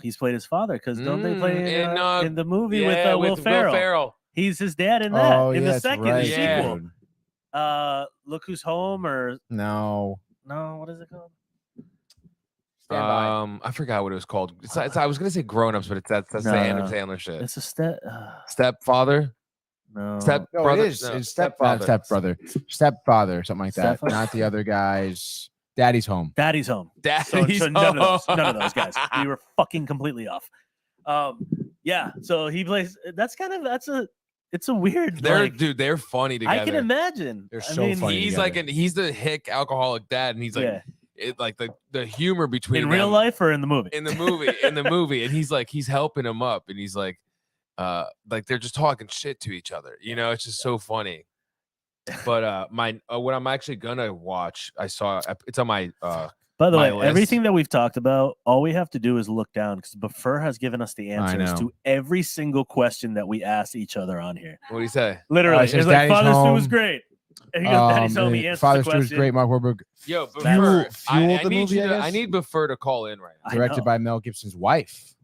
he's played his father, because don't they play in the movie with Will Ferrell? He's his dad in that. Oh, in yeah, the that's second right, sequel. dude. Look Who's Home or no, what is it called? I forgot what it was called. I was gonna say Grown Ups, but that's the Adam Sandler shit. It's a Stepfather. No. Stepbrother. No, it is. It's stepfather, something like that. Stepfather? Not the other guys. Daddy's Home. Daddy's Home. Daddy's so none of those guys. We were fucking completely off. Yeah. So he plays. It's a weird. They're funny together. I can imagine. They're so funny. He's the hick alcoholic dad, and he's like. It like the humor between in real life or in the movie. In the movie, and he's helping him up, and he's like they're just talking shit to each other. You know, it's just so funny. But what I'm actually gonna watch, I saw it's on my. By the way, list. everything that we've talked about, all we have to do is look down, because Buffer has given us the answers to every single question that we asked each other on here. What do you say? Literally, it's like Father Stew was great. And he goes, Daddy's Home. He answers Father the Stew question. was great. Mark Wahlberg. Yo, Buffer, I need Buffer Buffer to call in right now. Directed by Mel Gibson's wife.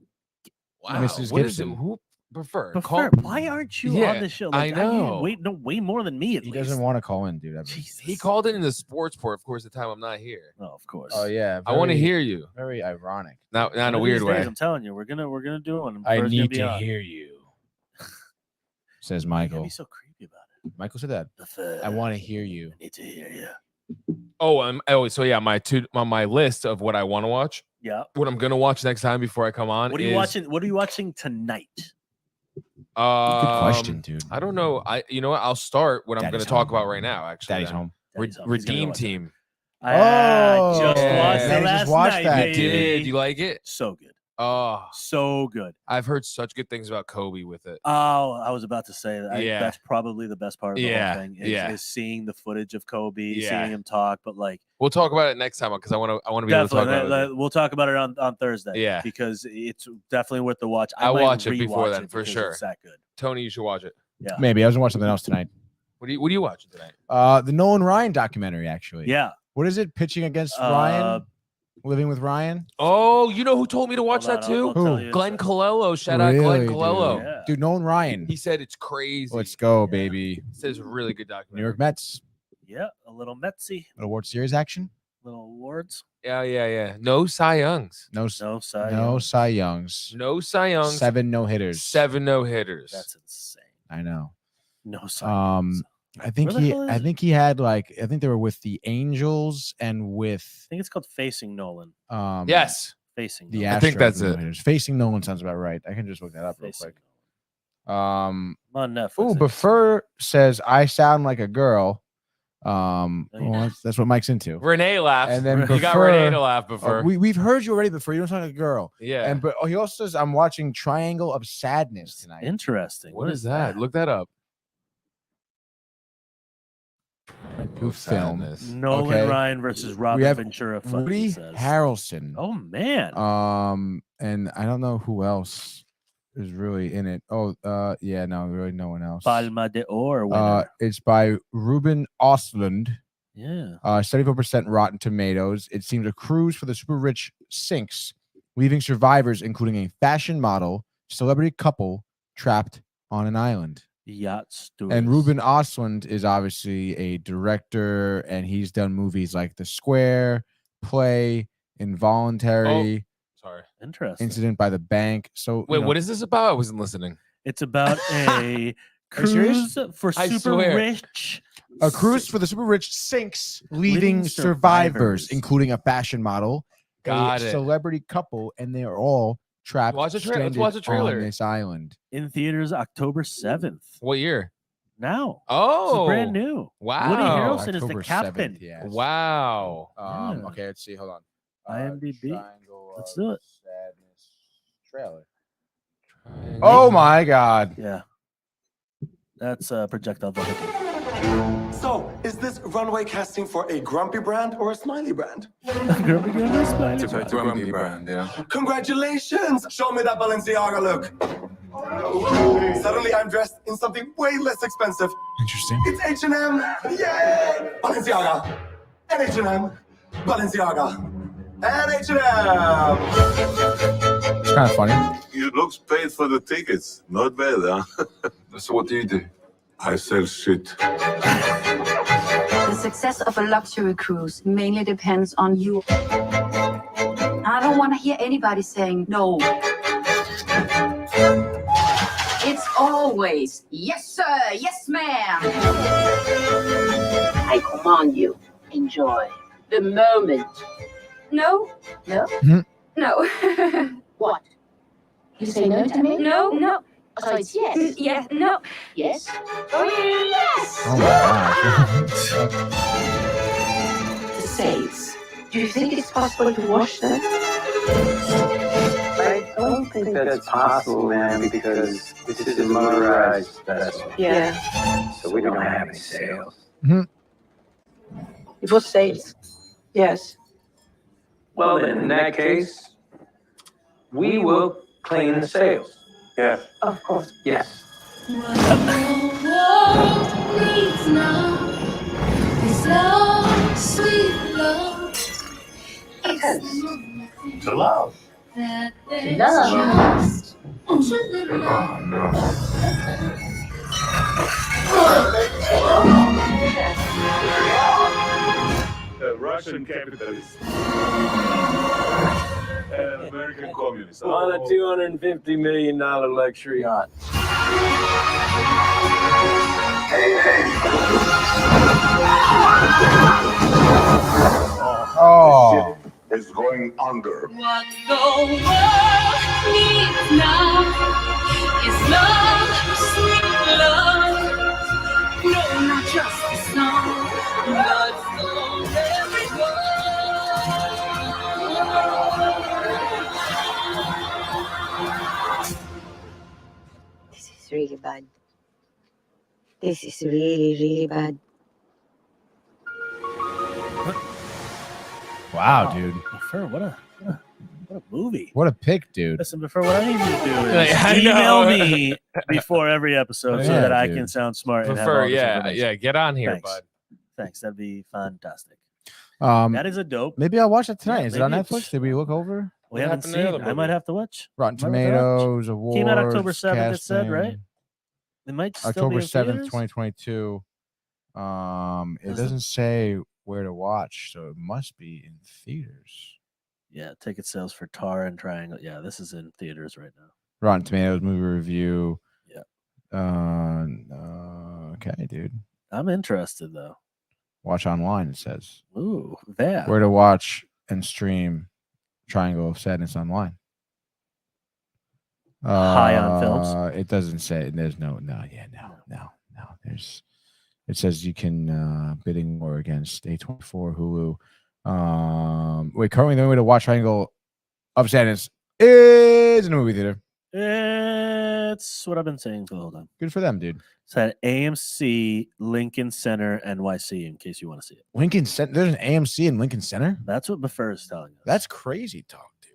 Wow, Mrs. what Gibson. is it? Who Buffer? Why aren't you on the show? Like, I know. Way more than me. He doesn't want to call in, dude. He called in the sports port, of course, the time I'm not here. Oh, of course. Oh yeah. I want to hear you. Very ironic. Not in a weird way. I'm telling you, we're gonna do one. I need to hear you. Says Michael. Be so creepy about it. Michael said that. I want to hear you. I need to hear you. So yeah, on my list of what I want to watch. Yeah. What I'm gonna watch next time before I come on. What are you watching? What are you watching tonight? Good question, dude. I don't know. You know what? I'll start what I'm going to talk about right now. Actually, Daddy's Home. Redeem Team. I just watched that. You did? You like it? So good. Oh, so good. I've heard such good things about Kobe with it. Oh, I was about to say that. That's probably the best part of the whole thing. Is seeing the footage of Kobe, seeing him talk. But like, we'll talk about it next time because I want to be able to talk about it. We'll talk about it on Thursday. Yeah, because it's definitely worth the watch. I'll watch it before then for sure. It's that good. Tony, you should watch it. Yeah. Maybe I was gonna watch something else tonight. What are you watching tonight? The Nolan Ryan documentary, actually. Yeah. What is it? Pitching Against Ryan? Living with Ryan? Oh, you know who told me to watch that too? Who? Glenn Colello. Shout out Glenn Colello. Dude. Dude, Nolan Ryan. He said it's crazy. Let's go, baby. He says really good documentary. New York Mets. Yeah, a little Metsy. Little World Series action. Little awards. Yeah. No Cy Youngs. No Cy Youngs. No Cy Youngs. 7 no-hitters. 7 no-hitters. That's insane. I know. No Cy Youngs. I think he had I think they were with the Angels and with I think it's called Facing Nolan. Yes. Facing the Nolan. I think that's it. Facing Nolan sounds about right. I can just look that up real quick. On Netflix. Oh, Buffer says I sound like a girl. That's what Mike's into. Renee laughs. And then you got Renee to laugh before. We've heard you already before. You don't sound like a girl. Yeah. But he also says I'm watching Triangle of Sadness tonight. Interesting. What is that? Look that up. Who film? Nolan Ryan versus Robin Ventura. Woody Harrelson. Oh man. And I don't know who else is really in it. Yeah, no, really no one else. Palma de Oro winner. It's by Ruben Ostlund. Yeah. 74% Rotten Tomatoes. It seems a cruise for the super rich sinks, leaving survivors, including a fashion model, celebrity couple, trapped on an island. Yacht Stewart. And Ruben Ostlund is obviously a director, and he's done movies like The Square, Play, Involuntary. Sorry. Interesting. Incident by the Bank. So wait, what is this about? I wasn't listening. It's about a cruise for super rich. A cruise for the super rich sinks, leaving survivors, including a fashion model, a celebrity couple, and they are all trapped. Let's watch a trailer on this island. In theaters October 7th. What year? Now. Oh, it's brand new. Wow. Woody Harrelson is the October captain. 7th, yes. Wow. Okay, let's see. Hold on. IMDb. Let's do it. Sadness trailer. Oh my God. Yeah. That's projectile vomiting. So, is this runway casting for a grumpy brand or a smiley brand? Grumpy brand or smiley It's a grumpy brand, yeah. Congratulations! Show me that Balenciaga look. Suddenly I'm dressed in something way less expensive. Interesting. It's H&M! Yay! Balenciaga! And H&M! Balenciaga! And H&M! It's kind of funny. You looks paid for the tickets. Not bad, huh? So what do? I sell shit. The success of a luxury cruise mainly depends on you. I don't want to hear anybody saying no. It's always, yes, sir, yes, ma'am. I command you, enjoy the moment. No. No? No. What? You say no to me? No. So it's yes. Yeah. No. Yes. Oh, yes. Oh my The sails. Do you think it's possible to wash them? I don't think that's possible, man, because this is a motorized vessel. Yeah. So we don't have any sails. It was sails. Yes. Well, then, in that case, we will clean the sails. Yeah. Of course. Yes. To love. Russian capitalist. And American communist. On a $250 million luxury yacht. Oh. Ship is going under. What the world needs now is love, sweet love. No, not just a song, but for everyone. This is really bad. This is really, really bad. Wow, dude. What a What a movie. What a pick, dude. Listen, before what I need you to do is I email know. me before every episode so Yeah, that I dude. can sound smart and have all this information. Get on here, Thanks. bud. Thanks. That'd be fantastic. Um, That is a dope. maybe I'll watch it tonight. Yeah, Is it on maybe Netflix? it's- Did we look over? We What haven't happened to the seen. other I might movie? have to watch. Rotten Might have to watch. Tomatoes, awards. Came out October 7th, it said, right? casting. It might still October be in 7th, theaters? 2022. It doesn't say where to watch, so it must be in theaters. Yeah, ticket sales for Tar and Triangle. Yeah, this is in theaters right now. Rotten Tomatoes movie review. Yeah. Okay, dude. I'm interested though. Watch online, it says. Ooh, there. Where to watch and stream Triangle of Sadness online. High on Films. It doesn't say. There's no. There's. It says you can bidding war against A24, Hulu. Wait, currently the only way to watch Triangle of Sadness is in a movie theater. It's what I've been saying for the whole time. Good for them, dude. It's at AMC Lincoln Center NYC. In case you want to see it, Lincoln Center. There's an AMC in Lincoln Center. that's what Buffer is telling us. That's crazy talk, dude.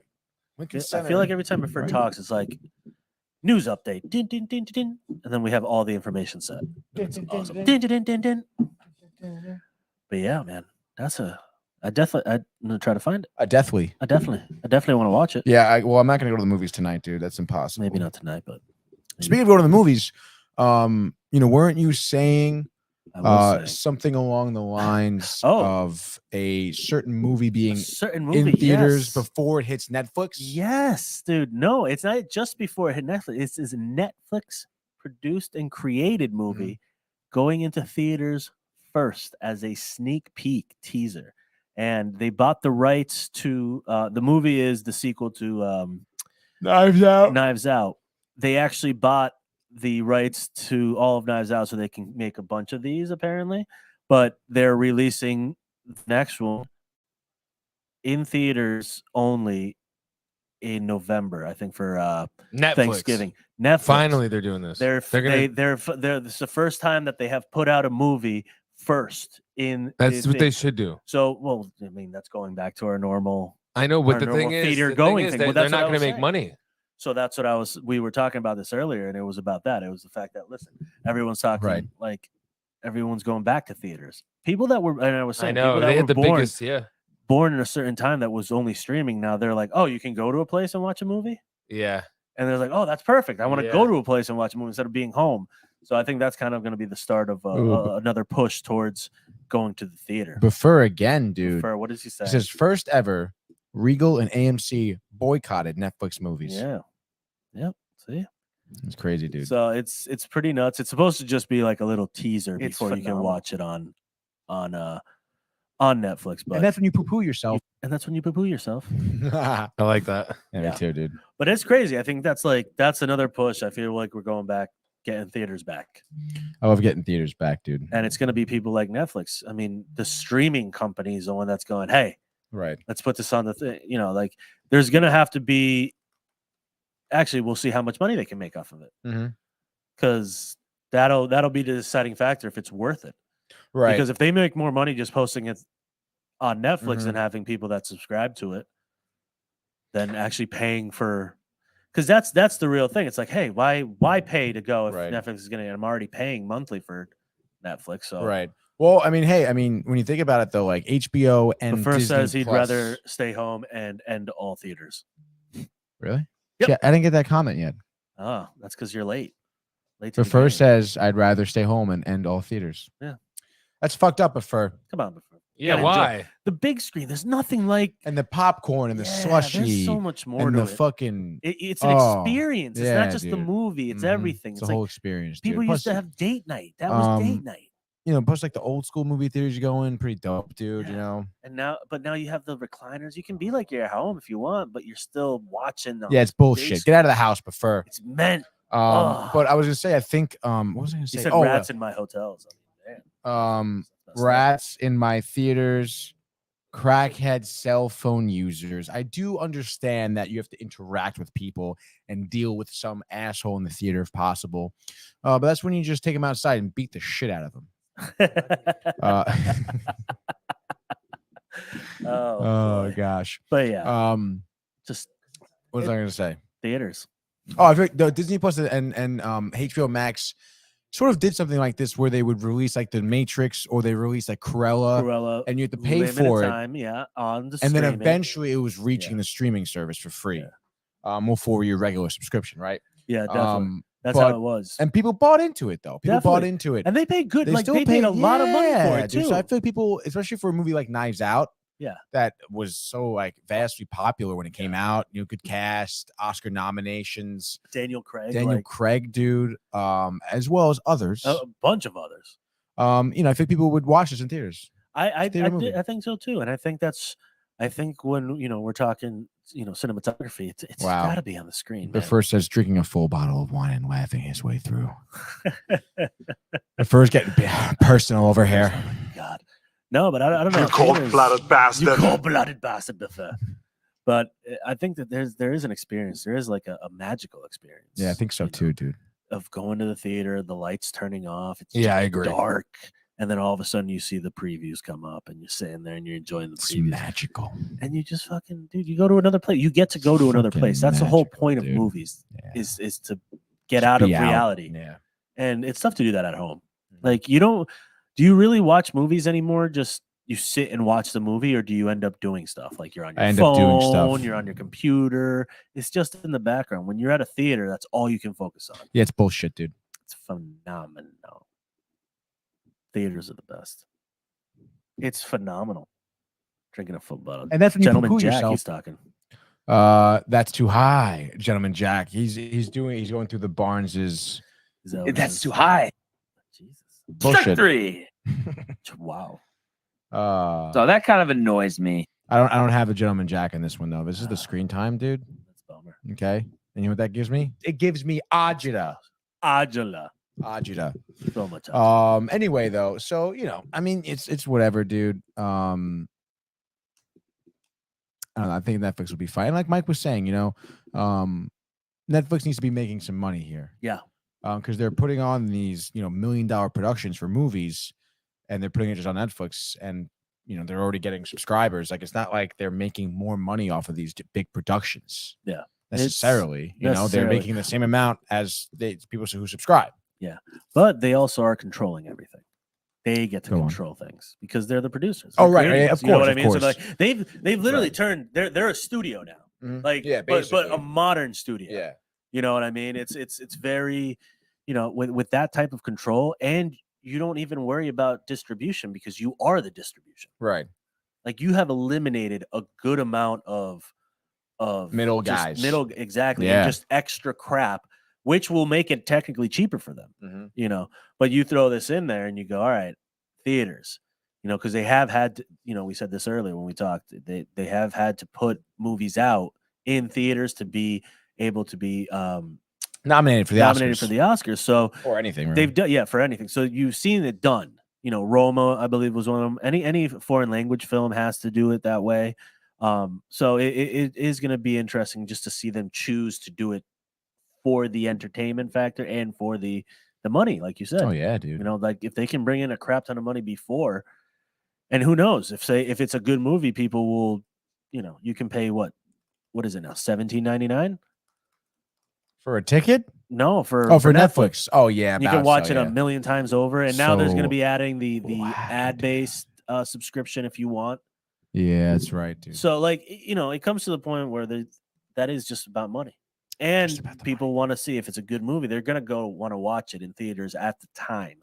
Lincoln I Center. feel like every time Buffer talks, it's like news update, din, din, din, din, din, and then we have all the information set. It's awesome. Din, din, din, din, din. But yeah, man, I'm gonna try to find it. I definitely want to watch it. Yeah. I'm not gonna go to the movies tonight, dude. That's impossible. Maybe not tonight, but Speaking of going to the movies, weren't you saying I was saying. something along the lines Oh. of a certain movie being certain in movie theaters yes. before it hits Netflix? Yes, dude. No, it's not just before it hit Netflix. It's a Netflix produced and created movie going into theaters first as a sneak peek teaser. And they bought the rights to the movie is the sequel to Knives Out. Knives Out. They actually bought the rights to all of Knives Out so they can make a bunch of these apparently, but they're releasing the next one in theaters only in November, I think, for Netflix. Thanksgiving. Netflix. Finally, they're doing this. They're this is the first time that they have put out a movie first in. That's what they should do. So, well, I mean, that's going back to our normal. I know, but our the normal thing is, theater the going thing is thing. Well, they're that's not what I going was to make saying. money. So that's what we were talking about this earlier, and it was about that. It was the fact that listen, everyone's talking Right. like everyone's going back to theaters. People that were, and I was saying, I know people that they were had the born, biggest, born in a certain time that was only streaming. Now they're like, oh, you can go to a place and watch a movie, yeah. and they're like, oh, that's perfect. I want to Yeah. go to a place and watch a movie instead of being home. So I think that's kind of going to be the start of another push towards going to the theater. Before again, dude. For what does he say? It says first ever Regal and AMC boycotted Netflix movies. Yeah. Yep. See? It's crazy, dude. So it's pretty nuts. It's supposed to just be like a little teaser It's before you can phenomenal. watch it on Netflix. But and that's when you poo-poo yourself. yourself. I like that. Yeah, Yeah. me too, dude. But it's crazy. I think that's another push. I feel like we're going back, getting theaters back. I love getting theaters back, dude. And it's gonna be people like Netflix. I mean, the streaming company is the one that's going, hey, Right. let's put this on the thing. Like there's gonna have to be actually we'll see how much money they can make off of it. Mm-hmm. Because that'll be the deciding factor if it's worth it. Right. Because if they make more money just posting it on Netflix Mhm. and having people that subscribe to it, than actually paying for, because that's the real thing. It's like, hey, why pay to go if Right. Netflix is gonna? I'm already paying monthly for Netflix. So Right. Well, I mean, hey, when you think about it though, like HBO and the first Disney says he'd Plus- rather stay home and end all theaters. Really? Yep. Yeah, I didn't get that comment yet. Oh, that's because you're late. Late to The the first game. says I'd rather stay home and end all theaters. Yeah. That's fucked up, Buffer. Come on, Buffer. Yeah, gotta why? enjoy the big screen? There's nothing like And the popcorn and the Yeah, slushy. There's so much more and to the it. fucking It's an Oh, experience. It's yeah, not just the dude. movie. It's Mhm. everything. It's It's a like whole experience. people dude. used to Plus, have date night. That was date night. plus like the old school movie theaters you go in, pretty dope, dude. You know. And now you have the recliners. You can be like you're at home if you want, but you're still watching them. Yeah, it's bullshit. Get out of the house, Buffer. It's meant. But I was gonna say, I think what was I gonna You say? said Oh, rats in my hotels. I mean, damn. rats in my theaters, crackhead cell phone users. I do understand that you have to interact with people and deal with some asshole in the theater if possible. But that's when you just take them outside and beat the shit out of them. Oh boy. gosh. But yeah. Just what was I going to say? Theaters. Oh, I think the Disney Plus and HBO Max sort of did something like this where they would release like The Matrix or they release like Cruella, and you have to pay for time, it. On the and then streaming. eventually it was reaching the streaming service for free. Well, for your regular subscription, right? Yeah, definitely. That's how it was. And people bought into it, though. People bought into it. And they paid good. They paid a lot of money for it, too. So I feel like people, especially for a movie like Knives Out, that was so like vastly popular when it came out. Good cast, Oscar nominations. Daniel Craig, dude, as well as others. A bunch of others. I think people would watch this in theaters. I think so, too. And I think when, we're talking, cinematography, it's got to be on the screen. The first says drinking a full bottle of wine and laughing his way through. The first getting personal over here. Oh God. No, but I don't know. You cold-blooded bastard. You cold-blooded bastard. But I think that there is an experience. There is like a magical experience. Yeah, I think so too, dude. Of going to the theater, the lights turning off. It's I agree. Dark. And then all of a sudden you see the previews come up and you're sitting there and you're enjoying the previews. It's magical. And you just fucking, dude, you go to another place. You get to go to another place. That's the whole point of movies is to get out of reality. Yeah. And it's tough to do that at home. Like do you really watch movies anymore? Just you sit and watch the movie, or do you end up doing stuff? Like you're on your phone, you're on your computer. It's just in the background. When you're at a theater, that's all you can focus on. Yeah, it's bullshit, dude. It's phenomenal. Theaters are the best. It's phenomenal. Drinking a full bottle. And that's when Gentleman you Jack. yourself. He's talking. That's too high, Gentleman Jack. He's going through the Barnes's. That's too high. Jesus. Bullshit. Strike 3. Wow. So that kind of annoys me. I don't have a Gentleman Jack in this one though. This is the screen time, dude. That's a bummer. Okay. And you know what that gives me? It gives me agita. So much. Anyway, though, so I mean, it's whatever, dude. I don't know. I think Netflix will be fine. Like Mike was saying, Netflix needs to be making some money here. Yeah. Because they're putting on these, $1 million productions for movies, and they're putting it just on Netflix, and they're already getting subscribers. Like it's not like they're making more money off of these big productions. Yeah. Necessarily, they're making the same amount as people who subscribe. Yeah, but they also are controlling everything. They get to control things because they're the producers. Oh, right, of course. You know what I mean? So like they've literally turned. They're a studio now. Mm-hmm. Like but a modern studio. Yeah, you know what I mean? It's very, with that type of control, and you don't even worry about distribution because you are the distribution. Right. Like you have eliminated a good amount of middle guys. Exactly. Yeah. And just extra crap, which will make it technically cheaper for them. Mm-hmm. But you throw this in there and you go, all right, theaters, because they have had to, we said this earlier when we talked, they have had to put movies out in theaters to be able to be nominated for the Oscars. So or anything, right? They've done, for anything. So you've seen it done. Roma, I believe, was one of them. Any foreign language film has to do it that way. So it is going to be interesting just to see them choose to do it for the entertainment factor and for the money, like you said. Oh yeah, dude. Like if they can bring in a crap ton of money before, and who knows if it's a good movie, people will, you can pay what is it now, $17.99 for a ticket? No, for Netflix. Oh yeah, you can watch it a million times over, and now there's going to be adding the ad-based subscription if you want. Yeah, that's right, dude. So like it comes to the point where that is just about money. And people want to see if it's a good movie. They're going to want to watch it in theaters at the time.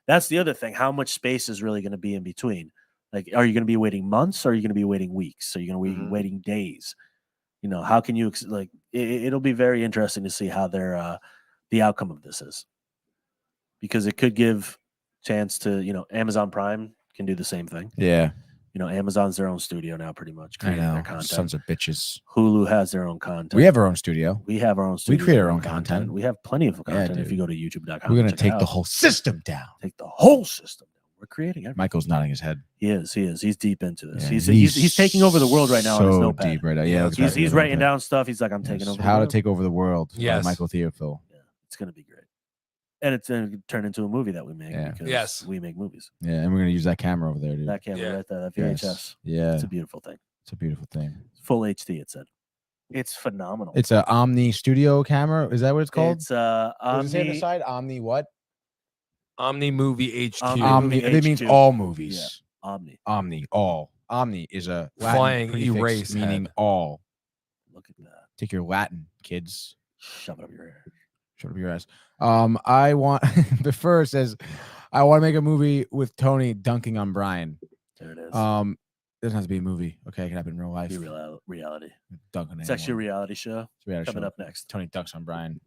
That's the other thing. How much space is really going to be in between? Like, are you going to be waiting months or are you going to be waiting weeks? Are you going to be waiting days? How can you it'll be very interesting to see how the outcome of this is. Because it could give chance to, Amazon Prime can do the same thing. Yeah. Amazon's their own studio now, pretty much creating their content. Sons of bitches. Hulu has their own content. We have our own studio. We have our own studio. We create our own content. We have plenty of content. If you go to YouTube.com, we're going to take the whole system down. Take the whole system down. We're creating everything. Michael's nodding his head. He is. He's deep into this. Yeah, he's taking over the world right now on his notepad. Deep right now. Yeah, he's writing down stuff. He's like, I'm taking over. How to take over the world. Yes, Michael Theophil. Yeah, it's going to be great. And it's going to turn into a movie that we make because we make movies. Yeah, and we're going to use that camera over there, dude. That camera right there, that VHS. Yeah. It's a beautiful thing. It's a beautiful thing. Full HD, it said. It's phenomenal. It's a Omni Studio camera. Is that what it's called? It's Does it say on the Omni. side? Omni what? Omni Movie HQ. Omni. It means HQ. all movies. Yeah. Omni. Omni. All. Omni is a Latin Flying prefix erase meaning head. all. Look at that. Take your Latin, kids. Shove it up your ear. Shut up your ass. I want the first says I want to make a movie with Tony dunking on Brian. There it is. It doesn't have to be a movie. Okay, it can happen in real life. Be reality. Dunking It's actually a reality show. It's a reality Coming show. up next. Tony dunks on Brian.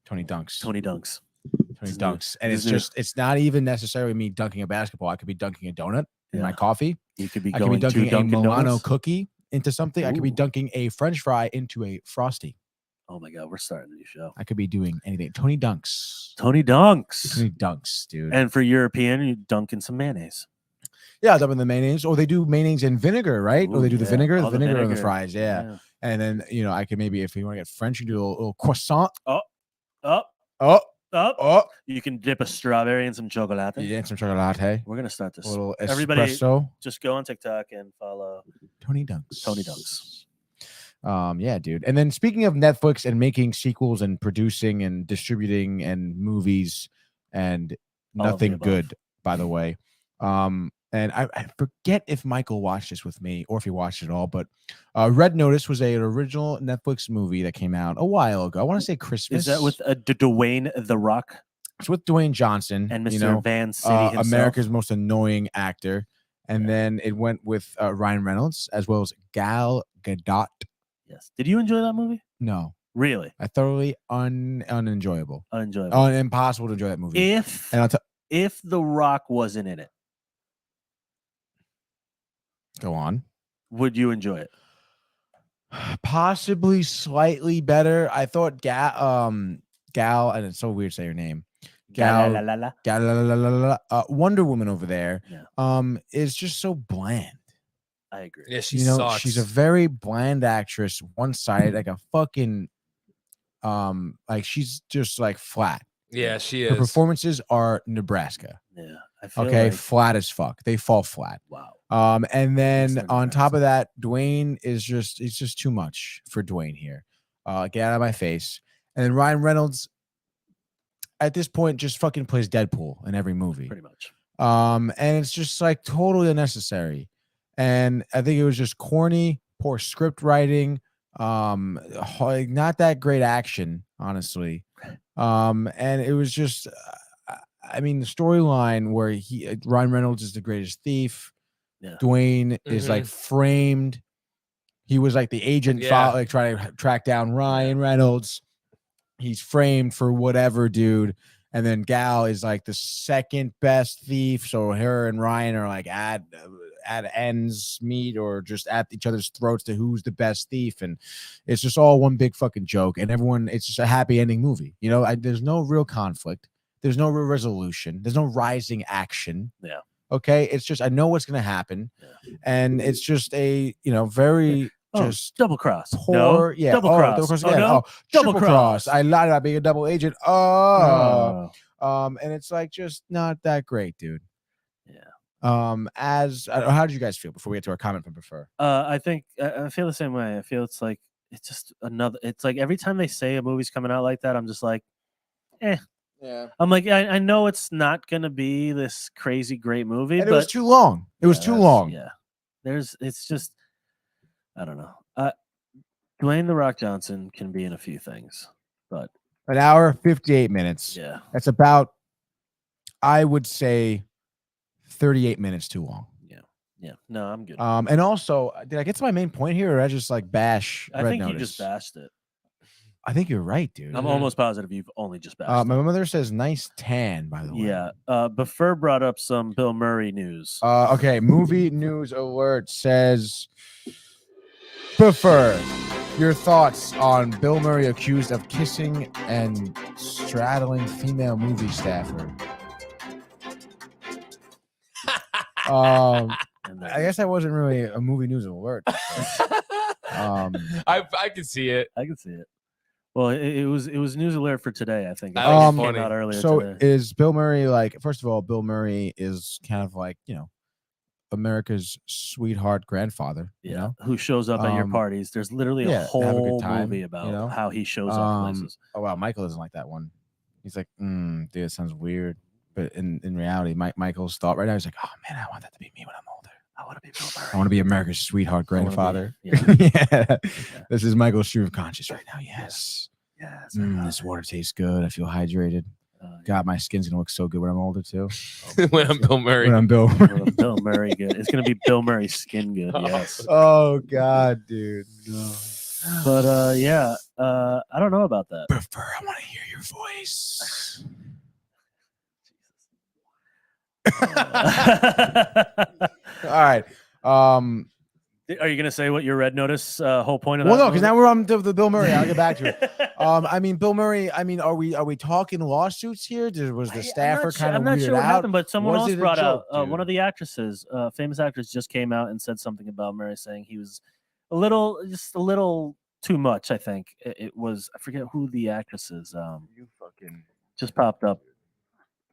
Tony dunks. Tony dunks. Tony This is dunks. new. And This it's is new. it's not even necessarily me dunking a basketball. I could be dunking a donut in my Yeah. coffee. You could be I could be going to dunking a Dunkin' Milano Donuts. cookie into something. I could be Ooh. dunking a French fry into a Frosty. Oh my God, we're starting a new show. I could be doing anything. Tony dunks. Tony dunks. Tony dunks, dude. And for European, you dunk in some mayonnaise. Yeah, dump in the mayonnaise, or they do mayonnaise and vinegar, right? or Ooh, they do the yeah. vinegar, Oh, the vinegar on the fries, yeah. And then I could maybe, if you want to get French, you do a little croissant. Up. Oh, You can dip a strawberry in some chocolate. yeah, and some chocolate. We're gonna start this. A little Everybody, espresso. just go on TikTok and follow Tony dunks. Tony dunks. Yeah, dude. And then speaking of Netflix and making sequels and producing and distributing and movies and All of the nothing above. good, by the way. And I forget if Michael watched this with me or if he watched it all, but Red Notice was an original Netflix movie that came out a while ago. I want to say Christmas. Is that with Dwayne The Rock It's with Dwayne Johnson and Mr. Van City himself? America's most annoying actor. And then it went with Ryan Reynolds as well as Gal Gadot. Yes. Did you enjoy that movie? No. Really? I thoroughly unenjoyable. Unenjoyable. Impossible to enjoy that movie. If The Rock wasn't in it, go on. would you enjoy it? Possibly slightly better. I thought Gal, and it's so weird to say her name. Wonder Woman over there, is just so bland. I agree. Yeah, she sucks. She's a very bland actress, one-sided, like a fucking, like she's just like flat. Yeah, she Her is. performances are Nebraska. Yeah. I feel Okay, like, flat as fuck. They fall flat. wow. And then Yes, on top of that, Dwayne it's just too much for Dwayne here. Get out of my face. And then Ryan Reynolds, at this point, just fucking plays Deadpool in every movie. Pretty much. And it's just like totally unnecessary. And I think it was just corny, poor script writing, not that great action, honestly. And it was just, I mean, the storyline where Ryan Reynolds is the greatest thief. Yeah. Dwayne is like framed. He was like the agent, like trying to track down Ryan Reynolds. He's framed for whatever, dude. And then Gal is like the second best thief. So her and Ryan are like at ends meet or just at each other's throats to who's the best thief. And it's just all one big fucking joke. And it's just a happy ending movie. There's no real conflict. There's no real resolution. There's no rising action. Yeah. Okay. It's just, I know what's going to happen. Yeah. And it's just a, very just double cross. Poor. No? Yeah. Double cross. Double cross Oh, again. no? Double cross. I lied about being a double agent. And it's like just not that great, dude. Yeah. How did you guys feel before we get to our comment from Prefer? I think I feel the same way. I feel it's like it's like every time they say a movie's coming out like that, I'm just like, eh. Yeah. I'm like, I know it's not gonna be this crazy great movie, And but it was too long. It was too long. Yeah. It's just, I don't know. Dwayne The Rock Johnson can be in a few things, but an hour, 58 minutes. Yeah. That's about, I would say, 38 minutes too long. Yeah. No, I'm good. And also, did I get to my main point here, or did I just like bash? I Red think Notice? you just bashed it. I think you're right, dude. I'm almost positive you've only just bashed My mother says nice tan, by the way. Yeah. Before brought up some Bill Murray news. Okay, movie news alert says, Prefer, your thoughts on Bill Murray accused of kissing and straddling female movie staffer. I guess that wasn't really a movie news alert. I can see it. I can see it. Well, it was news alert for today, I think. That was funny. Came out earlier So today. is Bill Murray like? First of all, Bill Murray is kind of like America's sweetheart grandfather. Yeah, you know, who shows up at your parties. There's literally a have a whole good time, movie about you know? how he shows up places. Oh wow, Michael doesn't like that one. He's like, dude, it sounds weird. But in reality, Michael's thought right now is like, oh man, I want that to be me when I'm older. I want to be Bill Murray. I want to be America's sweetheart grandfather. Be, yeah. This is Michael's stream of conscious right now. Yes. Yes. This water tastes good. I feel hydrated. God, my skin's gonna look so good when I'm older too. When I'm Bill Murray. When I'm Bill Murray. Bill Murray good. It's gonna be Bill Murray's skin good. Yes. Oh God, dude. No. But I don't know about that. Prefer, I want to hear your voice. All right. Are you gonna say what your Red Notice whole point of well, that? no, because now we're on the Bill Murray. I'll get back to it. I mean, Bill Murray. I mean, are we talking lawsuits here? Was the staffer kind of I'm not weirded sure what out? happened, but someone Was else it a brought joke, out dude? one of the actresses, famous actress, just came out and said something about Murray, saying he was just a little too much. I think it was. I forget who the actress is. You fucking just popped up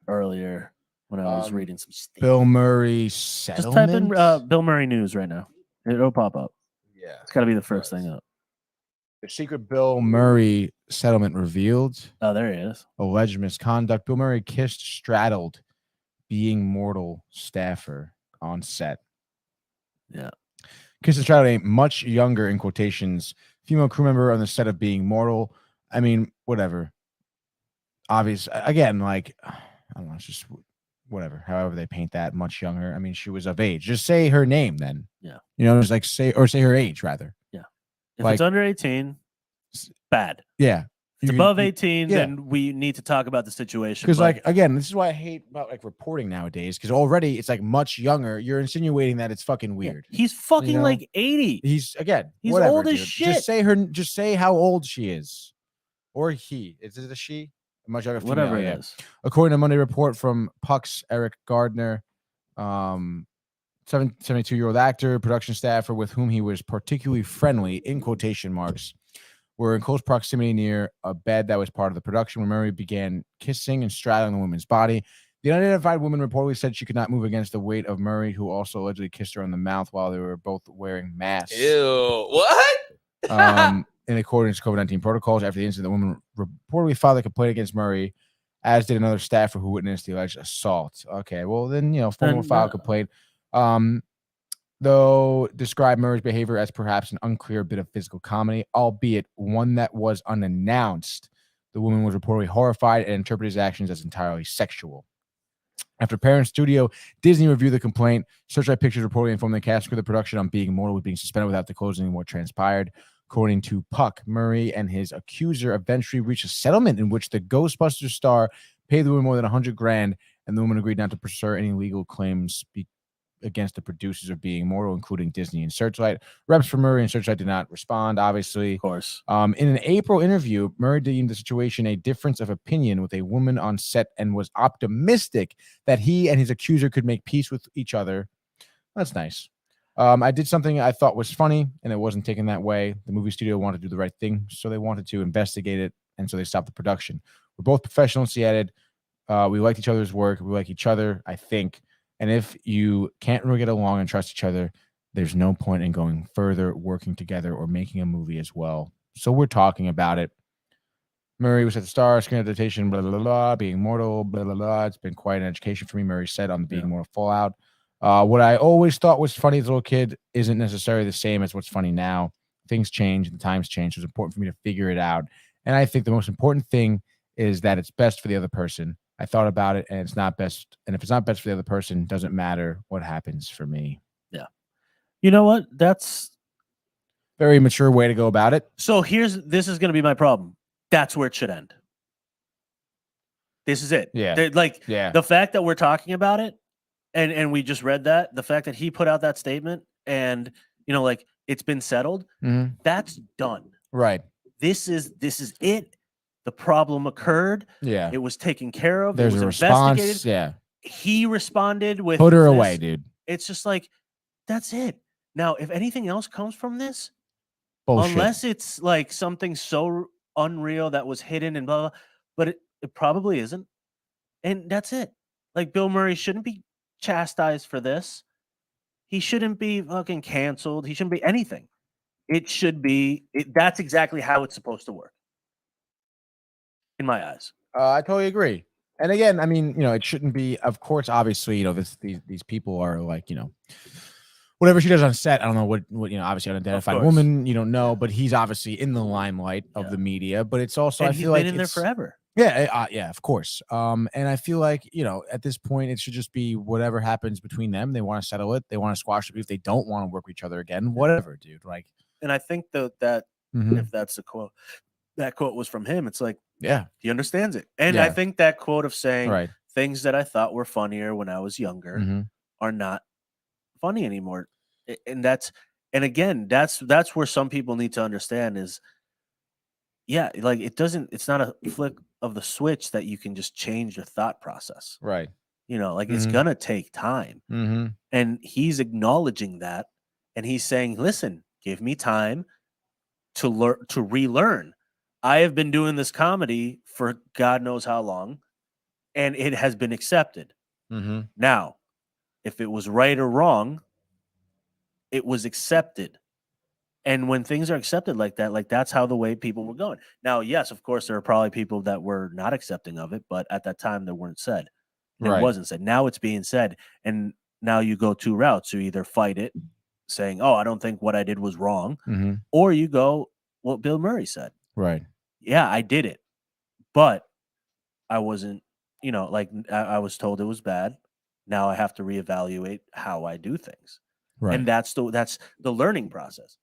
earlier when I was reading some stuff. Bill Murray settlement. Just type in Bill Murray news right now. It'll pop up. Yeah, it's got to be the first thing up. The secret Bill Murray settlement revealed. Oh, there he is. Alleged misconduct. Bill Murray kissed, straddled, being mortal staffer on set. Yeah. Kissed and straddled a much younger, in quotations, female crew member on the set of Being Mortal. I mean, whatever. Obvious. Again, like, I don't know. It's just whatever. However they paint that, much younger. I mean, she was of age. Just say her name then. Yeah. You know, just like say her age rather. Yeah. If like, it's under 18, bad. Yeah. If it's above 18, then we need to talk about the situation. Because, like, again, this is why I hate about like reporting nowadays. Because already it's like much younger. You're insinuating that it's fucking weird. Yeah. He's fucking like 80. He's he's whatever, old as dude. shit. Just say how old she is, or he. Is it a she? A much younger female, whatever it is. According to Monday report from Puck's Eric Gardner, 72-year-old actor, production staffer with whom he was particularly friendly, in quotation marks, were in close proximity near a bed that was part of the production when Murray began kissing and straddling the woman's body. The unidentified woman reportedly said she could not move against the weight of Murray, who also allegedly kissed her on the mouth while they were both wearing masks. Ew. What? In accordance with COVID-19 protocols, after the incident, the woman reportedly filed a complaint against Murray, as did another staffer who witnessed the alleged assault. Okay, well then, formal file complaint. Though described Murray's behavior as perhaps an unclear bit of physical comedy, albeit one that was unannounced. The woman was reportedly horrified and interpreted his actions as entirely sexual. After Parent Studio, Disney reviewed the complaint. Searchlight Pictures reportedly informed the cast crew the production on Being Mortal was being suspended without disclosing what transpired. According to Puck, Murray and his accuser eventually reached a settlement in which the Ghostbusters star paid the woman more than $100,000, and the woman agreed not to pursue any legal claims against the producers of Being Mortal, including Disney and Searchlight. Reps for Murray and Searchlight did not respond, obviously. Of course. In an April interview, Murray deemed the situation a difference of opinion with a woman on set and was optimistic that he and his accuser could make peace with each other. That's nice. I did something I thought was funny, and it wasn't taken that way. The movie studio wanted to do the right thing, so they wanted to investigate it, and so they stopped the production. We're both professionals, he added. We liked each other's work. We like each other, I think. And if you can't really get along and trust each other, there's no point in going further, working together, or making a movie as well. So we're talking about it. Murray was at the star, screen adaptation, blah, blah, blah, blah, Being Mortal, blah, blah, blah. It's been quite an education for me, Murray said on the Being Mortal fallout. What I always thought was funny as a little kid isn't necessarily the same as what's funny now. Things change and times change. So it's important for me to figure it out. And I think the most important thing is that it's best for the other person. I thought about it, and it's not best. And if it's not best for the other person, it doesn't matter what happens for me. Yeah. You know what? That's very mature way to go about it. So this is going to be my problem. That's where it should end. This is it. Yeah. The fact that we're talking about it, and we just read that, the fact that he put out that statement, and it's been settled. Mm-hmm. That's done. Right. This is it. The problem occurred. Yeah. It was taken care of. There's it was a response. investigated. Yeah. He responded with put her away, dude. It's just like, that's it. Now, if anything else comes from this, bullshit. Unless it's like something so unreal that was hidden and blah, blah, but it probably isn't. And that's it. Like, Bill Murray shouldn't be chastised for this. he shouldn't be fucking canceled. He shouldn't be anything. It should be. That's exactly how it's supposed to work, in my eyes. I totally agree. And again, I mean, you know, it shouldn't be. Of course, obviously, you know, these people are like, you know, whatever she does on set. I don't know what you know. Obviously, unidentified woman. You don't know, but he's obviously in the limelight of the media. But it's also, And I he's feel been like in there forever. Yeah, yeah, of course. And I feel like, you know, at this point, it should just be whatever happens between them. They want to settle it. They want to squash it. If they don't want to work with each other again, whatever, dude. Like, and I think that if that's the quote, that quote was from him. It's like, yeah, he understands it. And I think that quote of saying things that I thought were funnier when I was younger are not funny anymore. And again, that's where some people need to understand is, yeah, like it's not a flick of the switch that you can just change your thought process. Right. You know, like it's gonna take time. And he's acknowledging that. And he's saying, listen, give me time to learn, to relearn. I have been doing this comedy for God knows how long, and it has been accepted. Now, if it was right or wrong, it was accepted. And when things are accepted like that, like that's how the way people were going. Now, yes, of course, there are probably people that were not accepting of it, but at that time they weren't said. It wasn't said. Now it's being said. And now you go two routes. You either fight it, saying, oh, I don't think what I did was wrong, or you go, what Bill Murray said. Right. Yeah, I did it, but I wasn't, you know, like I was told it was bad. Now I have to reevaluate how I do things. Right. And that's the learning process.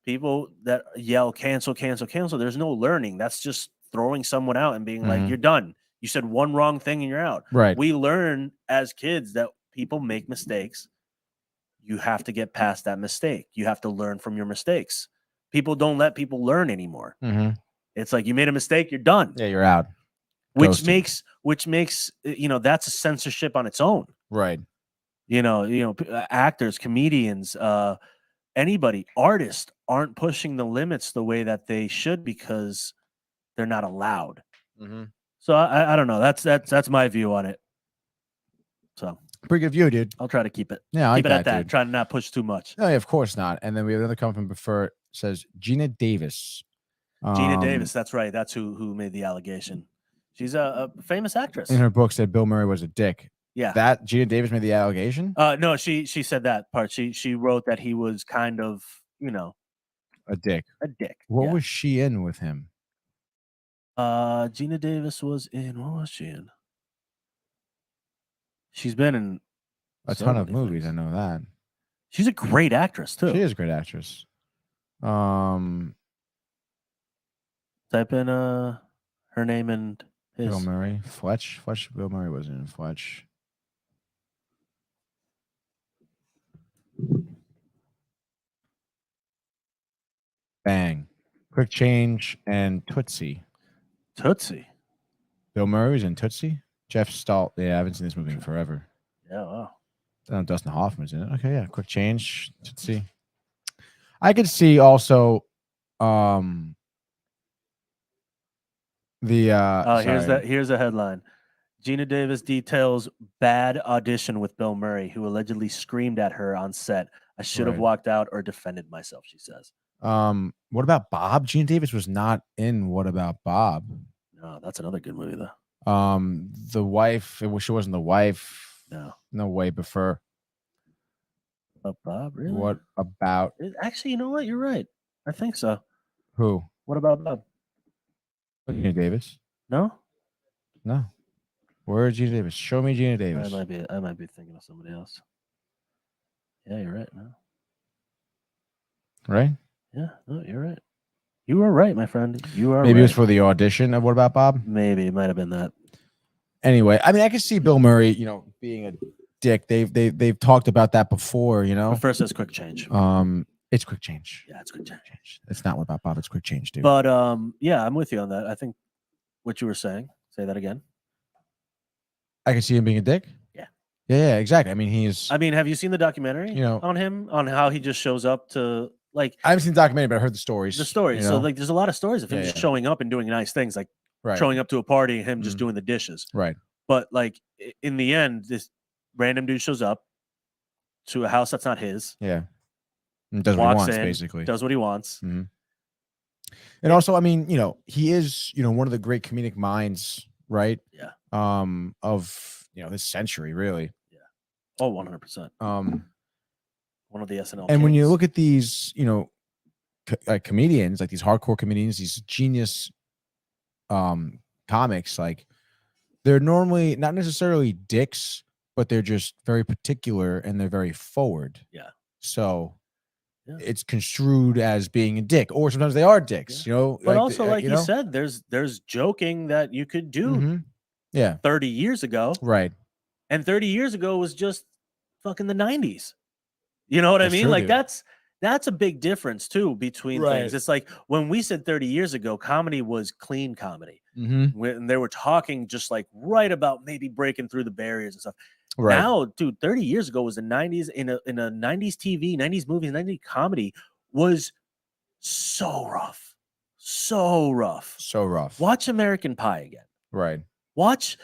People that yell cancel, cancel, cancel, there's no learning. That's just throwing someone out and being like, you're done. You said one wrong thing and you're out. Right. We learn as kids that people make mistakes. You have to get past that mistake. You have to learn from your mistakes. People don't let people learn anymore. It's like, you made a mistake, you're done. Yeah, you're out. Which makes, you know, that's a censorship on its own. Right. You know, actors, comedians, anybody, artists aren't pushing the limits the way that they should because they're not allowed. So I don't know. That's my view on it. So pretty good view, dude. I'll try to keep it. Yeah, keep it at that. Try to not push too much. No, yeah, of course not. And then we have another comment from Prefer. Says Gina Davis. Gina Davis. That's right. That's who made the allegation. She's a famous actress. In her book, said Bill Murray was a dick. Yeah. That Gina Davis made the allegation? No, she said that part. She wrote that he was kind of, you know, a dick. A dick. What was she in with him? Gina Davis was in, what was she in? She's been in a ton of movies. I know that. She's a great actress too. She is a great actress. Type in her name and his. Bill Murray. Fletch. Bill Murray wasn't in Fletch. Bang. Quick Change and Tootsie. Tootsie. Bill Murray was in Tootsie. Jeff Stalt. Yeah, I haven't seen this movie in forever. Yeah, wow. Dustin Hoffman's in it. Okay, yeah. Quick Change. Tootsie. I could see also here's a headline. Gina Davis details bad audition with Bill Murray, who allegedly screamed at her on set. I should have walked out or defended myself, she says. What About Bob? Gina Davis was not in What About Bob? No, that's another good movie though. The wife, she wasn't the wife. No way. Prefer. But Bob, really? What about? Actually, you know what? You're right. I think so. Who? What about Bob? Gina Davis. No. Where is Gina Davis? Show me Gina Davis. I might be thinking of somebody else. Yeah, you're right. No. Right? Yeah, no, you're right. You are right, my friend. You are. Maybe it was for the audition of What About Bob? Maybe it might have been that. Anyway, I mean, I can see Bill Murray, you know, being a dick. They've talked about that before, you know. But first, it's Quick Change. It's Quick Change. Yeah, it's Quick Change. It's not What About Bob. It's Quick Change, dude. But yeah, I'm with you on that. I think what you were saying. Say that again. I can see him being a dick. Yeah, exactly. I mean, have you seen the documentary? You know, on him, on how he just shows up to like. I haven't seen the documentary, but I heard the stories. The stories. You know? So like, there's a lot of stories of him just showing up and doing nice things, like showing up to a party and him just doing the dishes. Right. But like in the end, this random dude shows up, to a house that's not his. Yeah. And does what he Walks wants, in, basically. does what he wants. Mm-hmm. And also, I mean, you know, he is, you know, one of the great comedic minds, right? Yeah. Of, you know, this century, really. Yeah. Oh, 100%. One of the SNL. And when you kings. look at these, you know, comedians, like these hardcore comedians, these genius comics, like they're normally not necessarily dicks, but they're just very particular and they're very forward. Yeah. So it's construed as being a dick, or sometimes they are dicks, you know. But also, like you you know? said, there's joking that you could do Yeah. 30 years ago. Right. And 30 years ago was just fucking the 90s. You know what I mean? true, Like dude. that's a big difference too between things. It's like when we said 30 years ago, comedy was clean comedy. When they were talking just like right about maybe breaking through the barriers and stuff. Right. Now, dude, 30 years ago was the 90s in a 90s TV, 90s movies, 90s comedy was so rough. So rough. So rough. Watch American Pie again. Right. Watch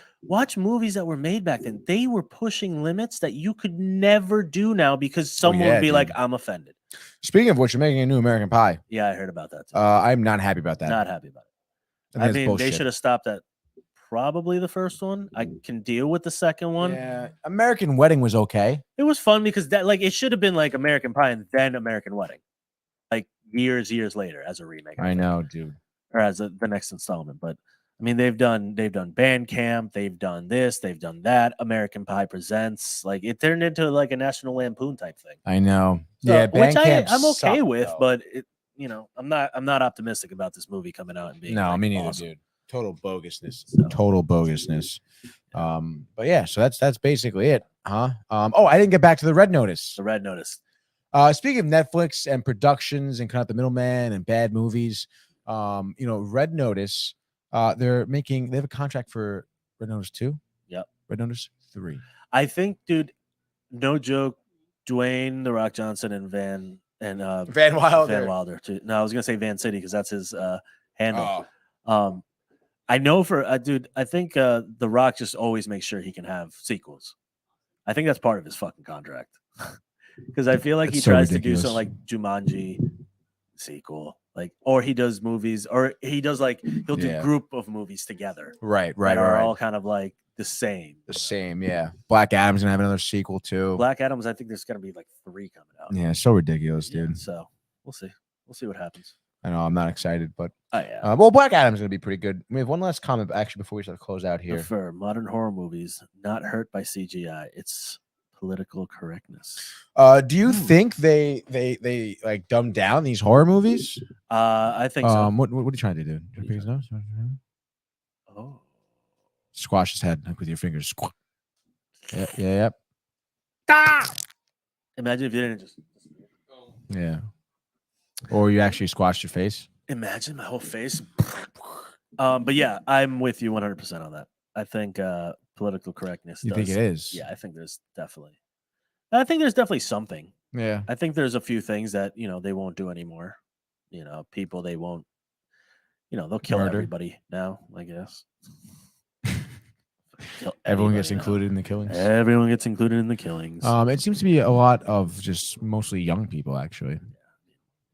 movies that were made back then. They were pushing limits that you could never do now because someone would be like, I'm offended. Speaking of which, you're making a new American Pie. Yeah, I heard about that too. I'm not happy about that. Not happy about it. I I think it's mean, they bullshit. should have stopped at probably the first one. I can deal with the second one. Yeah. American Wedding was okay. It was fun because that like it should have been like American Pie and then American Wedding. Like years later as a remake. I know, dude. Or as the next installment. But I mean, they've done Bandcamp, they've done this, they've done that. American Pie Presents, like it turned into like a National Lampoon type thing. I know. So, Yeah, which Bandcamp I'm okay sucked, with, though. but it, you know, I'm not optimistic about this movie coming out and being No, like, me neither, awesome. dude. Total bogusness. Total bogusness. But yeah, so that's basically it, huh? Oh, I didn't get back to the Red Notice. The Red Notice. Speaking of Netflix and productions and kind of the middleman and bad movies, you know, Red Notice, they have a contract for Red Notice 2. Yep. Red Notice 3. I think, dude, no joke, Dwayne The Rock Johnson and Van Wilder too. No, I was gonna say Van City because that's his handle. I know for dude, I think The Rock just always makes sure he can have sequels. I think that's part of his fucking contract. Because I feel like That's he so tries ridiculous. to do something like Jumanji sequel, like, or he does movies, or he does like he'll do group of movies together. Right. that are all kind of like the same. The same, yeah. Black Adam's gonna have another sequel too. Black Adams, I think there's gonna be like 3 coming out. Yeah, so ridiculous, dude. So we'll see. We'll see what happens. I know I'm not excited, but yeah. Well, Black Adam's gonna be pretty good. We have one last comment actually before we start to close out here. For modern horror movies, not hurt by CGI. It's political correctness. Do you think they like dumb down these horror movies? I think so. What are you trying to do? Oh. Squash his head like with your fingers. Yeah. Imagine if you didn't just. Yeah. Or you actually squashed your face. Imagine my whole face. But yeah, I'm with you 100% on that. I think political correctness. You think it is? Yeah, I think there's definitely something. Yeah. I think there's a few things that, they won't do anymore. People they won't, they'll kill everybody now, I guess. Everyone gets included in the killings. Everyone gets included in the killings. It seems to be a lot of just mostly young people, actually.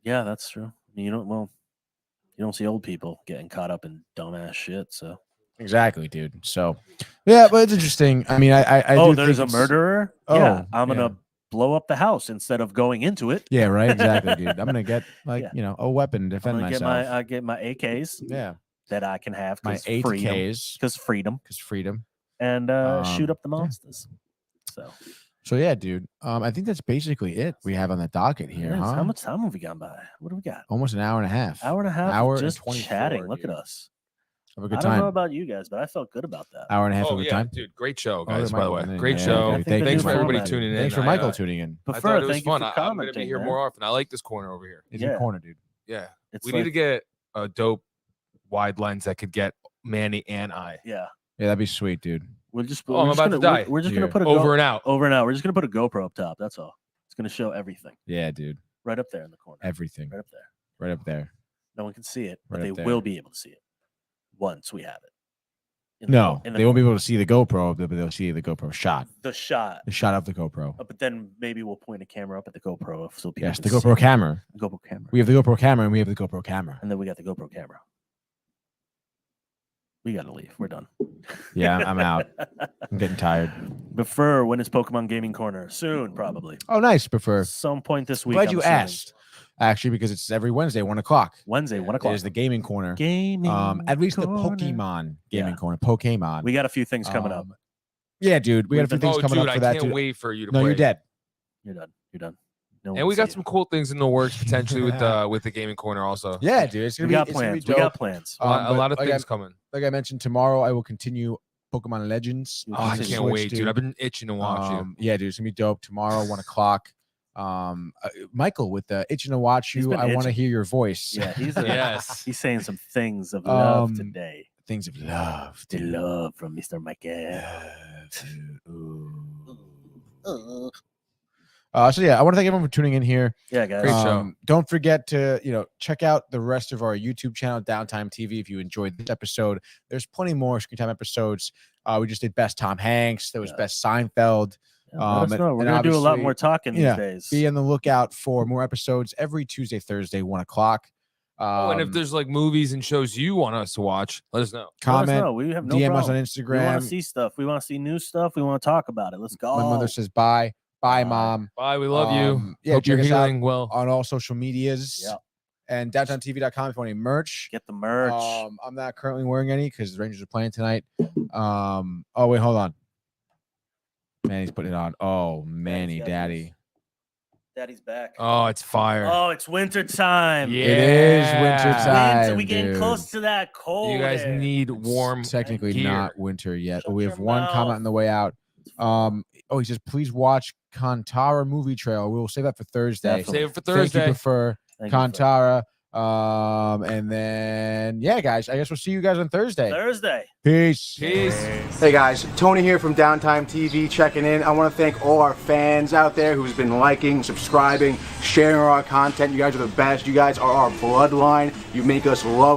Yeah, that's true. You don't see old people getting caught up in dumbass shit. So exactly, dude. So yeah, but it's interesting. I mean, I do there's a murderer. Yeah, I'm gonna blow up the house instead of going into it. Yeah, right. Exactly, dude. I'm gonna get a weapon to defend myself. I get my AKs. Yeah, that I can have. My 8Ks. Because freedom. And shoot up the monsters. So yeah, dude. I think that's basically it we have on the docket here. Yes. Huh? How much time have we gone by? What do we got? Almost an hour and a half. Hour just chatting. Look at us. Have a good I time. don't know about you guys, but I felt good about that. Hour and a half of a time. Dude, great show, guys. By the way, Yeah, great show. Thanks for everybody tuning in. Thanks for Michael tuning in. I thought it was fun. I'm going to be here more often. I like this corner over here. It's your corner, dude. Yeah, It's we need to get a dope wide lens that could get Manny and I. Yeah, that'd be sweet, dude. We're just. I'm about to die. We're just gonna put over and out. Over and out. We're just gonna put a GoPro up top. That's all. It's gonna show everything. Yeah, dude. Right up there in the corner. Everything. Right up there. Right up there. No one can see it, but Right they up there. will be able to see it once we have it. No, they won't be able to see the GoPro, but they'll see the GoPro shot. The shot of the GoPro. But then maybe we'll point a camera up at the GoPro so people. Yes, the GoPro camera. The GoPro camera. We have the GoPro camera, and we have the GoPro camera. And then we got the GoPro camera. We gotta leave. We're done. Yeah, I'm out. I'm getting tired. Prefer when is Pokemon Gaming Corner? Soon, probably. Oh, nice. Prefer. Some point this week. Glad you asked. Actually, because it's every Wednesday, 1 o'clock. Wednesday, 1 o'clock. Is the gaming corner. Gaming. At least the Pokemon gaming corner. Pokemon. We got a few things coming up. Yeah, dude. We got a few things coming up for that. I can't wait for you to No, play. you're dead. You're done. You're done. And we got some cool things in the works potentially with the gaming corner also. Yeah, dude. It's gonna we be, got it's plans. gonna be dope. We got plans. A lot of things coming. Like I mentioned, tomorrow I will continue Pokemon Legends. Oh, I can't wait, dude. I've been itching to watch you. Yeah, dude. It's gonna be dope. Tomorrow, 1 o'clock. Michael with itching to watch you. I want to hear your voice. Yeah, he's yes. He's saying some things of love today. Things of love. The love from Mr. Michael. So yeah, I want to thank everyone for tuning in here. Yeah, guys. Great show. Don't forget to check out the rest of our YouTube channel, Downtime TV. If you enjoyed this episode, there's plenty more Screen Time episodes. We just did Best Tom Hanks. There was Best Seinfeld. Let us know. We're gonna do a lot more talking these days. Be on the lookout for more episodes every Tuesday, Thursday, 1 o'clock. And if there's like movies and shows you want us to watch, let us know. Comment. Let us know. We have no DM problem. us on Instagram. We want to see stuff. We want to see new stuff. We want to talk about it. Let's go. My mother says bye. Bye, Mom. Bye. We love you. Yeah, Hope you're check us out healing well on all social medias. Yeah. And downtowntv.com if you want any merch. Get the merch. I'm not currently wearing any because the Rangers are playing tonight. Oh, wait, hold on. Manny's putting it on. Oh, Manny Daddy. Daddy's back. Oh, it's fire. Oh, it's winter time. Yeah. It is winter time. We getting close to that cold. You guys need warm. It's technically gear. not winter yet, but we have your one mouth. comment on the way out. He says, please watch Kantara movie trailer. We will save that for Thursday. Save it for Thank Thursday. you, prefer Thank you, Kantara. And then, yeah, guys, I guess we'll see you guys on Thursday. Peace. Hey guys, Tony here from Downtime TV checking in. I want to thank all our fans out there who's been liking, subscribing, sharing our content. You guys are the best. You guys are our bloodline. You make us love